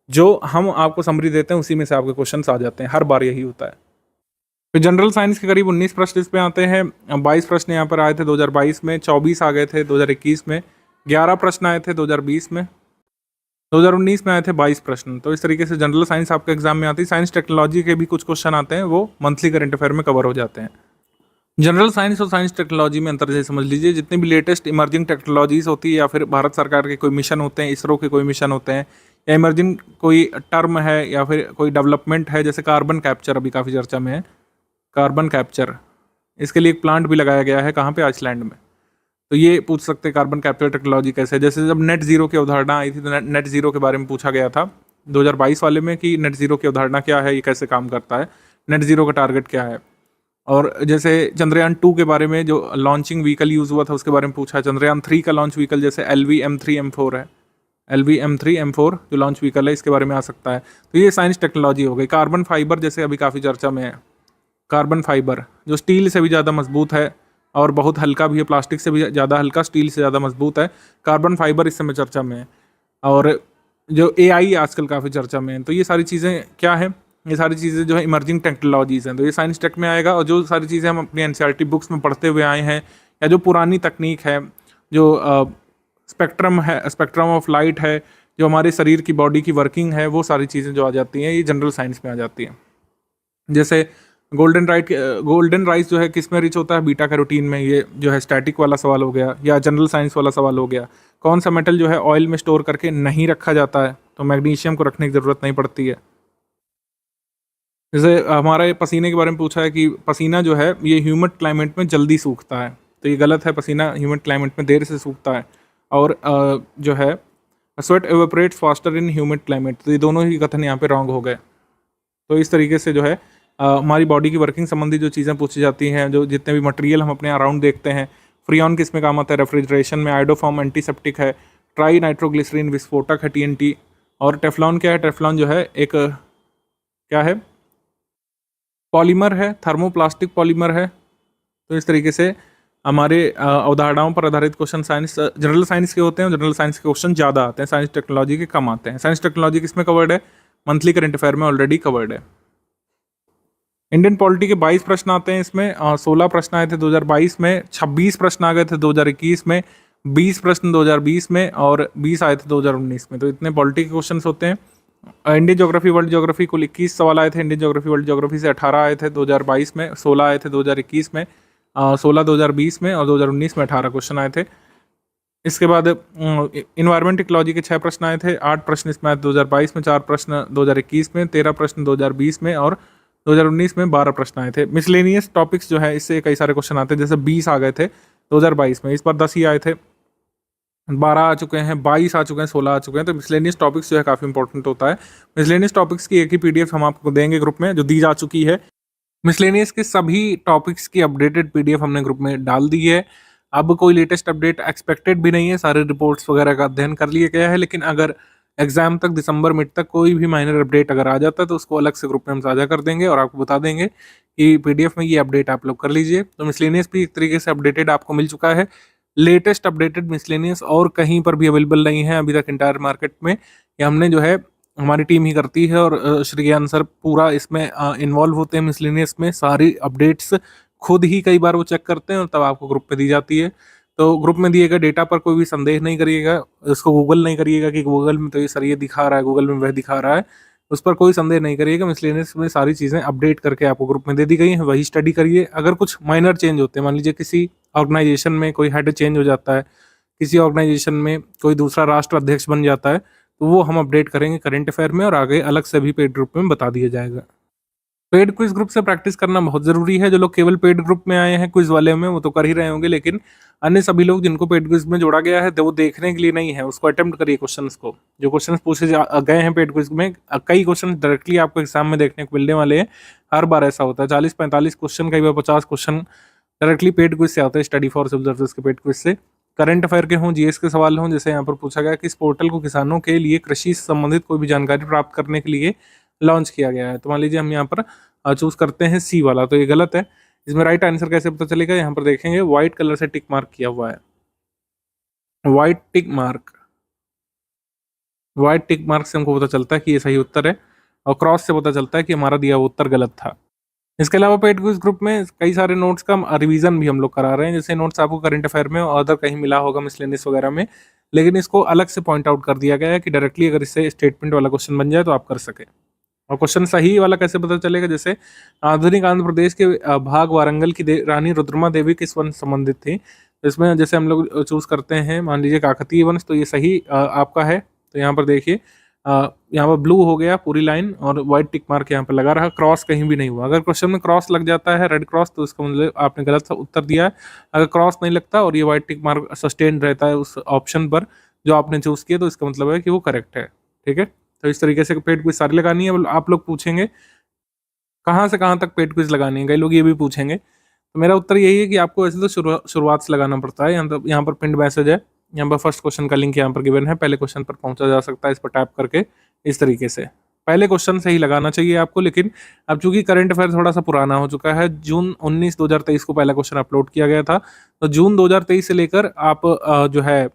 जो हम आपको समरी देते हैं उसी में से आपके क्वेश्चंस आ जाते हैं, हर बार यही होता है। तो जनरल साइंस के करीब 19 प्रश्न इस पे आते हैं। 22 प्रश्न यहाँ पर आए थे 2022 में, 24 आ गए थे 2021 में, 11 प्रश्न आए थे 2020 में, 2019 में आए थे 22 प्रश्न। तो इस तरीके से जनरल साइंस आपके एग्जाम में आती है। साइंस टेक्नोलॉजी के भी कुछ क्वेश्चन आते हैं, वो मंथली करंट अफेयर में कवर हो जाते हैं। जनरल साइंस और साइंस टेक्नोलॉजी में अंतर जैसे समझ लीजिए, जितनी भी लेटेस्ट इमर्जिंग टेक्नोलॉजीज होती है, या फिर भारत सरकार के कोई मिशन होते हैं, इसरो के कोई मिशन होते हैं, या इमर्जिंग कोई टर्म है या फिर कोई डेवलपमेंट है, जैसे कार्बन कैप्चर अभी काफ़ी चर्चा में है। कार्बन कैप्चर, इसके लिए एक प्लांट भी लगाया गया है, कहाँ पे? आइसलैंड में। तो ये पूछ सकते हैं कार्बन कैप्चर टेक्नोलॉजी कैसे है। जैसे जब नेट जीरो की अवधारणा आई थी तो नेट जीरो के बारे में पूछा गया था 2022 वाले में कि नेट जीरो की अवधारणा क्या है, ये कैसे काम करता है, नेट जीरो का टारगेट क्या है। और जैसे चंद्रयान 2 के बारे में जो लॉन्चिंग व्हीकल यूज़ हुआ था उसके बारे में पूछा है। चंद्रयान 3 का लॉन्च व्हीकल जैसे LV-M3-M4 है, LV-M3-M4 जो लॉन्च व्हीकल है, इसके बारे में आ सकता है। तो ये साइंस टेक्नोलॉजी हो गई। कार्बन फाइबर जैसे अभी काफ़ी चर्चा में है, कार्बन फाइबर जो स्टील से भी ज़्यादा मजबूत है और बहुत हल्का भी है, प्लास्टिक से भी ज़्यादा हल्का, स्टील से ज़्यादा मजबूत है, कार्बन फाइबर इस समय चर्चा में है। और जो AI आजकल काफ़ी चर्चा में है। तो ये सारी चीज़ें क्या है, ये सारी चीज़ें जो है इमर्जिंग टेक्नोलॉजीज़ हैं, तो ये साइंस टेक में आएगा। और जो सारी चीज़ें हम अपनी NCERT बुक्स में पढ़ते हुए आए हैं, या जो पुरानी तकनीक है, जो स्पेक्ट्रम है, स्पेक्ट्रम ऑफ लाइट है, जो हमारे शरीर की बॉडी की वर्किंग है, वो सारी चीज़ें जो आ जाती हैं ये जनरल साइंस में आ जाती हैं। जैसे गोल्डन राइस जो है किस में रिच होता है? बीटा कैरोटीन में। ये जो है स्टैटिक वाला सवाल हो गया, या जनरल साइंस वाला सवाल हो गया। कौन सा मेटल जो है ऑयल में स्टोर करके नहीं रखा जाता है? तो मैग्नीशियम को रखने की ज़रूरत नहीं पड़ती है। जैसे हमारे पसीने के बारे में पूछा है कि पसीना जो है ये ह्यूमिड क्लाइमेट में जल्दी सूखता है, तो ये गलत है। पसीना ह्यूमिड क्लाइमेट में देर से सूखता है। और जो है sweat evaporates faster in humid climate, तो ये दोनों ही कथन यहाँ पे रॉन्ग हो गए। तो इस तरीके से जो है हमारी बॉडी की वर्किंग संबंधी जो चीज़ें पूछी जाती हैं, जो जितने भी मटेरियल हम अपने अराउंड देखते हैं। फ्रीऑन किस में काम आता है? रेफ्रिजरेशन में। आइडोफॉर्म एंटीसेप्टिक है। ट्राई नाइट्रोग्लिसरीन विस्फोटक है, TNT। और टेफ्लॉन क्या है? टेफ्लॉन जो है एक क्या है? पॉलीमर है, थर्मोप्लास्टिक पॉलीमर है। तो इस तरीके से हमारे अवधारणाओं पर आधारित क्वेश्चन साइंस जनरल साइंस के होते हैं। जनरल साइंस के क्वेश्चन ज़्यादा आते हैं, साइंस टेक्नोलॉजी के कम आते हैं। साइंस टेक्नोलॉजी किस में कवर्ड है? मंथली करंट अफेयर में ऑलरेडी कवर्ड है। इंडियन पॉलिटी के 22 प्रश्न आते हैं इसमें। 16 प्रश्न आए थे 2022 में, 26 प्रश्न आ गए थे 2021 में, 20 प्रश्न 2020 में और 20 आए थे 2019 में। तो इतने पॉलिटी के क्वेश्चन होते हैं। इंडियन ज्योग्राफी वर्ल्ड ज्योग्राफी कुल 21 सवाल आए थे। इंडियन ज्योग्राफी वर्ल्ड ज्योग्राफी से 18 आए थे 2022 में, 16 आए थे 2021 में, 16 2020 में और 2019 में 18 क्वेश्चन आए थे। इसके बाद इन्वायरमेंट इकोलॉजी के 6 प्रश्न आए थे। 8 प्रश्न इसमें आए 2022 में, 4 प्रश्न 2021 में, 13 प्रश्न 2020 में और 2019 में 12 प्रश्न आए थे। मिसलेनियस टॉपिक्स जो है इससे कई सारे क्वेश्चन आते हैं, जैसे 20 आ गए थे 2022 में, इस बार 10 ही आए थे। 12 आ चुके हैं, 22 आ चुके हैं, 16 आ चुके हैं। तो मिसलेनियस टॉपिक्स जो है काफ़ी इंपॉर्टेंट होता है। मिसलेनियस टॉपिक्स की एक ही PDF हम आपको देंगे ग्रुप में, जो दी जा चुकी है। मिसलेनियस के सभी टॉपिक्स की अपडेटेड PDF हमने ग्रुप में डाल दी है। अब कोई लेटेस्ट अपडेट एक्सपेक्टेड भी नहीं है, सारे रिपोर्ट्स वगैरह का अध्ययन कर लिया गया है। लेकिन अगर एग्जाम तक दिसंबर मिड तक कोई भी माइनर अपडेट अगर आ जाता है तो उसको अलग से ग्रुप में हम साझा कर देंगे और आपको बता देंगे कि PDF में ये अपडेट आप लोग कर लीजिए। तो मिसलेनियस भी एक तरीके से अपडेटेड आपको मिल चुका है। लेटेस्ट अपडेटेड मिसलेनियस और कहीं पर भी अवेलेबल नहीं है अभी तक इंटायर मार्केट में। ये हमने जो है हमारी टीम ही करती है और श्री ज्ञान सर पूरा इसमें इन्वॉल्व होते हैं मिसलेनियस में। सारी अपडेट्स खुद ही कई बार वो चेक करते हैं और तब आपको ग्रुप में दी जाती है। तो ग्रुप में दिए गए डेटा पर कोई भी संदेह नहीं करिएगा, उसको गूगल नहीं करिएगा कि गूगल में तो ये सर ये दिखा रहा है, गूगल में वह दिखा रहा है, उस पर कोई संदेह नहीं करिएगा। मिसलेनियस में सारी चीज़ें अपडेट करके आपको ग्रुप में दे दी गई हैं, वही स्टडी करिए। अगर कुछ माइनर चेंज होते हैं, मान लीजिए किसी ऑर्गेनाइजेशन में कोई हेड चेंज हो जाता है, किसी ऑर्गेनाइजेशन में कोई दूसरा राष्ट्र अध्यक्ष बन जाता है, तो वो हम अपडेट करेंगे करंट अफेयर में और आगे अलग से भी पेड ग्रुप में बता दिया जाएगा। पेड क्विज ग्रुप से प्रैक्टिस करना बहुत जरूरी है। जो लोग केवल पेड ग्रुप में आए हैं क्विज वाले में वो तो कर ही रहे होंगे, लेकिन अन्य सभी लोग जिनको पेड क्विज में जोड़ा गया है तो वो देखने के लिए नहीं है, उसको अटेम्प्ट करिए क्वेश्चंस को। जो क्वेश्चंस पूछे गए हैं पेड क्विज में, कई क्वेश्चन डायरेक्टली आपको एग्जाम में देखने को मिलने वाले हैं। हर बार ऐसा होता है, 40-45 क्वेश्चन, कई बार 50 क्वेश्चन डायरेक्टली पेड क्विज से आते हैं, स्टडी फॉर सिविल सर्विस के पेड क्विज से। करंट अफेयर के हों, जीएस के सवाल हों, जैसे यहाँ पर पूछा गया कि इस पोर्टल को किसानों के लिए कृषि से संबंधित कोई भी जानकारी प्राप्त करने के लिए लॉन्च किया गया है। तो मान लीजिए हम यहाँ पर चूज करते हैं सी वाला, तो ये गलत है। इसमें राइट आंसर कैसे पता चलेगा, यहाँ पर देखेंगे व्हाइट कलर से टिक मार्क किया हुआ है, white tick mark, white tick mark से हमको पता चलता है कि ये सही उत्तर है, और क्रॉस से पता चलता है कि हमारा दिया हुआ उत्तर गलत था। इसके अलावा पेड क्विज ग्रुप में कई सारे नोट्स का रिवीजन भी हम लोग करा रहे हैं। जैसे नोट्स आपको करंट अफेयर में और अदर कहीं मिला होगा मिसलेनियस वगैरह में, लेकिन इसको अलग से पॉइंट आउट कर दिया गया है कि डायरेक्टली अगर इससे स्टेटमेंट वाला क्वेश्चन बन जाए तो आप कर सके। और क्वेश्चन सही वाला कैसे पता चलेगा, जैसे आधुनिक आंध्र प्रदेश के भाग वारंगल की रानी रुद्रमा देवी किस वंश संबंधित थी। इसमें जैसे हम लोग चूज करते हैं, मान लीजिए काकतीय वंश, तो ये सही आपका है। तो यहाँ पर देखिए यहाँ पर ब्लू हो गया पूरी लाइन और व्हाइट टिक मार्क यहाँ पर लगा रहा, क्रॉस कहीं भी नहीं हुआ। अगर क्वेश्चन में क्रॉस लग जाता है, रेड क्रॉस, तो इसका मतलब आपने गलत उत्तर दिया है। अगर क्रॉस नहीं लगता और ये व्हाइट टिक मार्क सस्टेन रहता है उस ऑप्शन पर जो आपने चूज किया, तो इसका मतलब है कि वो करेक्ट है। ठीक है, तो इस तरीके से पेड क्विज सारी लगानी है। आप लोग पूछेंगे कहाँ से कहाँ तक पेड क्विज लगानी है, कई लोग ये भी पूछेंगे। तो मेरा उत्तर यही है कि आपको ऐसे तो शुरुआत से लगाना पड़ता है। यहाँ पर पिंड मैसेज है, यहाँ पर फर्स्ट क्वेश्चन का लिंक यहाँ पर गिवन है, पहले क्वेश्चन पर पहुंचा जा सकता है इस पर टैप करके। इस तरीके से पहले क्वेश्चन से ही लगाना चाहिए आपको। लेकिन अब चूंकि करंट अफेयर थोड़ा सा पुराना हो चुका है, जून 19 2023 को पहला क्वेश्चन अपलोड किया गया था, तो जून 2023 से लेकर आप जो है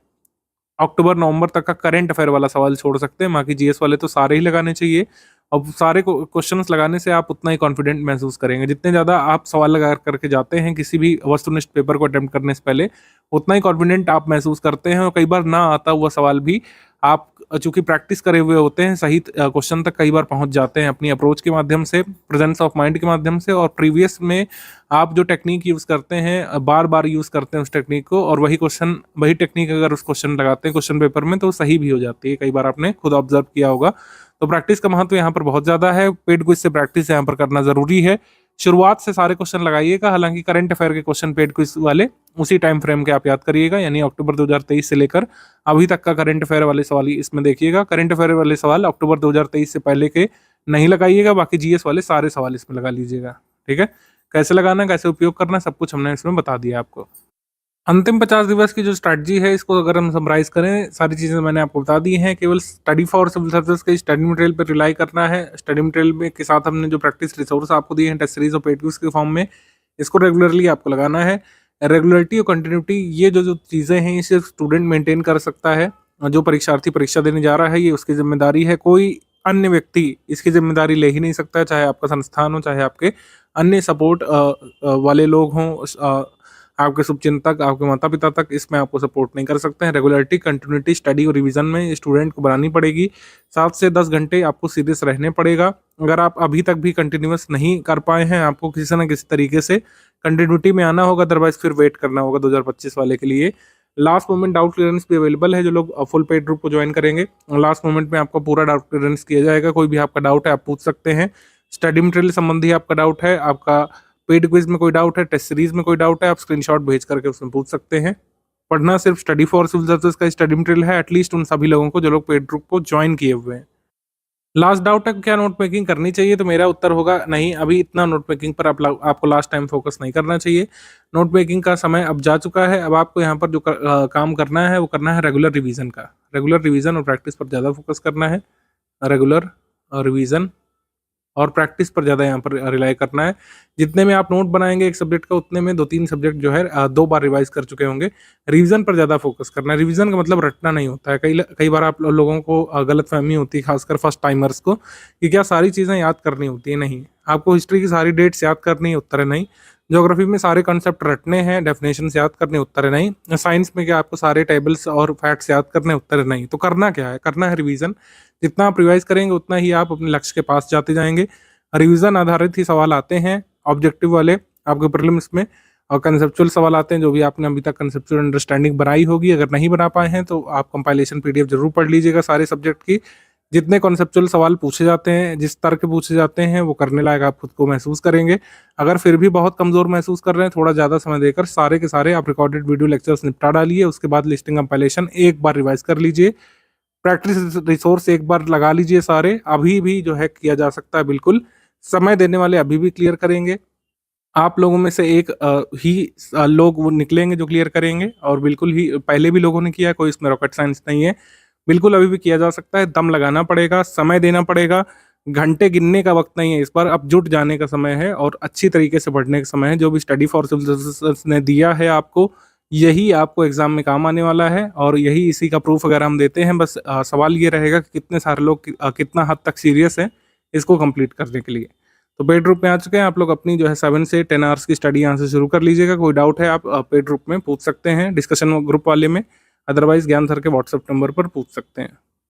अक्टूबर नवंबर तक का करंट अफेयर वाला सवाल छोड़ सकते हैं। बाकी जीएस वाले तो सारे ही लगाने चाहिए। अब सारे क्वेश्चंस लगाने से आप उतना ही कॉन्फिडेंट महसूस करेंगे। जितने ज़्यादा आप सवाल लगा करके जाते हैं किसी भी वस्तुनिष्ठ पेपर को अटेम्प्ट करने से पहले, उतना ही कॉन्फिडेंट आप महसूस करते हैं। और कई बार ना आता हुआ सवाल भी आप चूंकि प्रैक्टिस करे हुए होते हैं, सही क्वेश्चन तक कई बार पहुंच जाते हैं अपनी अप्रोच के माध्यम से, प्रेजेंस ऑफ माइंड के माध्यम से, और प्रीवियस में आप जो टेक्निक यूज़ करते हैं बार बार यूज़ करते हैं उस टेक्निक को, और वही टेक्निक अगर उस क्वेश्चन लगाते हैं क्वेश्चन पेपर में तो सही भी हो जाती है। कई बार आपने खुद ऑब्जर्व किया होगा। तो प्रैक्टिस का महत्व यहाँ पर बहुत ज़्यादा है। पेड क्विज से प्रैक्टिस यहाँ पर करना ज़रूरी है। शुरुआत से सारे क्वेश्चन लगाइएगा। हालांकि करंट अफेयर के क्वेश्चन पेड क्विज वाले उसी टाइम फ्रेम के आप याद करिएगा, यानी अक्टूबर 2023 से लेकर अभी तक का करंट अफेयर वाले सवाल ही इसमें देखिएगा। करंट अफेयर वाले सवाल अक्टूबर 2023 से पहले के नहीं लगाइएगा, बाकी जीएस वाले सारे सवाल इसमें लगा लीजिएगा। ठीक है, कैसे लगाना, कैसे उपयोग करना, सब कुछ हमने इसमें बता दिया आपको। अंतिम 50 दिवस की जो स्ट्रैटेजी है, इसको अगर हम समराइज करें, सारी चीज़ें मैंने आपको बता दी हैं। केवल स्टडी फॉर सिविल सर्विस के स्टडी मटेरियल पर रिलाई करना है। स्टडी मटेरियल में के साथ हमने जो प्रैक्टिस रिसोर्स आपको दिए हैं टेस्ट सीरीज और पेड क्विज के फॉर्म में, इसको रेगुलरली आपको लगाना है। रेगुलरिटी और कंटिन्यूटी, ये जो चीज़ें हैं इसे स्टूडेंट मेंटेन कर सकता है। जो परीक्षार्थी परीक्षा देने जा रहा है ये उसकी जिम्मेदारी है, कोई अन्य व्यक्ति इसकी जिम्मेदारी ले ही नहीं सकता है, चाहे आपका संस्थान हो, चाहे आपके अन्य सपोर्ट वाले लोग हों, आपके शुभचिंतक, आपके माता पिता तक इसमें आपको सपोर्ट नहीं कर सकते हैं। रेगुलरिटी, कंटिन्यूटी, स्टडी और रिवीजन में स्टूडेंट को बनानी पड़ेगी। 7 से 10 घंटे आपको सीरियस रहने पड़ेगा। अगर आप अभी तक भी कंटिन्यूस नहीं कर पाए हैं, आपको किसी न किसी तरीके से कंटिन्यूटी में आना होगा, अदरवाइज फिर वेट करना होगा 2025 वाले के लिए। लास्ट मोमेंट डाउट क्लियरेंस भी अवेलेबल है। जो लोग फुल पेड ग्रुप को ज्वाइन करेंगे, लास्ट मोमेंट में आपका पूरा डाउट क्लियरेंस किया जाएगा। कोई भी आपका डाउट है आप पूछ सकते हैं। स्टडी मटेरियल संबंधी आपका डाउट है, आपका पेड क्विज में कोई डाउट है, टेस्ट सीरीज में कोई डाउट है, आप स्क्रीनशॉट भेज करके उसमें पूछ सकते हैं। पढ़ना सिर्फ स्टडी फॉर सिविल सर्विस का स्टडी मटेरियल है, एटलीस्ट उन सभी लोगों को जो लोग पेड ग्रुप को ज्वाइन किए हुए हैं। लास्ट डाउट है क्या नोट मेकिंग करनी चाहिए, तो मेरा उत्तर होगा नहीं, अभी इतना नोट मेकिंग पर आपको लास्ट टाइम फोकस नहीं करना चाहिए। नोट मेकिंग का समय अब जा चुका है। अब आपको यहाँ पर जो काम करना है वो करना है रेगुलर रिवीजन का। रेगुलर रिवीजन और प्रैक्टिस पर ज़्यादा फोकस करना है। रेगुलर रिवीजन और प्रैक्टिस पर ज़्यादा यहाँ पर रिलाई करना है। जितने में आप नोट बनाएंगे एक सब्जेक्ट का, उतने में 2-3 सब्जेक्ट जो है 2 बार रिवाइज कर चुके होंगे। रिवीजन पर ज़्यादा फोकस करना है। रिवीजन का मतलब रटना नहीं होता है। कई बार आप लोगों को गलतफहमी होती है, खासकर फर्स्ट टाइमर्स को, कि क्या सारी चीज़ें याद करनी होती है। नहीं, आपको हिस्ट्री की सारी डेट्स याद करनी है, उत्तर है नहीं। ज्योग्राफी में सारे कॉन्सेप्ट रटने हैं, डेफिनेशंस याद करने, उत्तर है नहीं। साइंस में क्या आपको सारे टेबल्स और फैक्ट्स याद करने, उत्तर है नहीं। तो करना क्या है? करना है रिवीजन। जितना आप रिवाइज करेंगे उतना ही आप अपने लक्ष्य के पास जाते जाएंगे। रिवीजन आधारित ही सवाल आते हैं, ऑब्जेक्टिव वाले आपके प्रीलिम्स में, और कंसेप्चुअल सवाल आते हैं जो भी आपने अभी तक कंसेप्चुअल अंडरस्टैंडिंग बनाई होगी। अगर नहीं बना पाए हैं तो आप कंपाइलेशन पीडीएफ जरूर पढ़ लीजिएगा सारे सब्जेक्ट की। जितने कॉन्सेप्चुअल सवाल पूछे जाते हैं, जिस तरह के पूछे जाते हैं, वो करने लायक आप खुद को महसूस करेंगे। अगर फिर भी बहुत कमजोर महसूस कर रहे हैं, थोड़ा ज़्यादा समय देकर सारे के सारे आप रिकॉर्डेड वीडियो लेक्चर्स निपटा डालिए। उसके बाद लिस्टिंग कंपाइलेशन एक बार रिवाइज कर लीजिए। प्रैक्टिस रिसोर्स एक बार लगा लीजिए सारे। अभी भी जो है किया जा सकता है, बिल्कुल। समय देने वाले अभी भी क्लियर करेंगे। आप लोगों में से एक लोग वो निकलेंगे जो क्लियर करेंगे, और बिल्कुल ही पहले भी लोगों ने किया, कोई इसमें रॉकेट साइंस नहीं है। बिल्कुल अभी भी किया जा सकता है। दम लगाना पड़ेगा, समय देना पड़ेगा। घंटे गिनने का वक्त नहीं है इस बार, अब जुट जाने का समय है और अच्छी तरीके से पढ़ने का समय है। जो भी स्टडी फॉर सिविल सर्विसेज ने दिया है आपको, यही आपको एग्जाम में काम आने वाला है, और यही इसी का प्रूफ अगर हम देते हैं। बस सवाल ये रहेगा कि कितने सारे लोग कितना हद तक सीरियस हैं इसको कंप्लीट करने के लिए। तो पेड ग्रुप में आ चुके हैं आप लोग। अपनी जो है 7 से 10 आवर्स की स्टडी यहाँ से शुरू कर लीजिएगा। कोई डाउट है आप पेड ग्रुप में पूछ सकते हैं, डिस्कशन ग्रुप वाले में। अदरवाइज ज्ञान सर के व्हाट्सएप नंबर पर पूछ सकते हैं।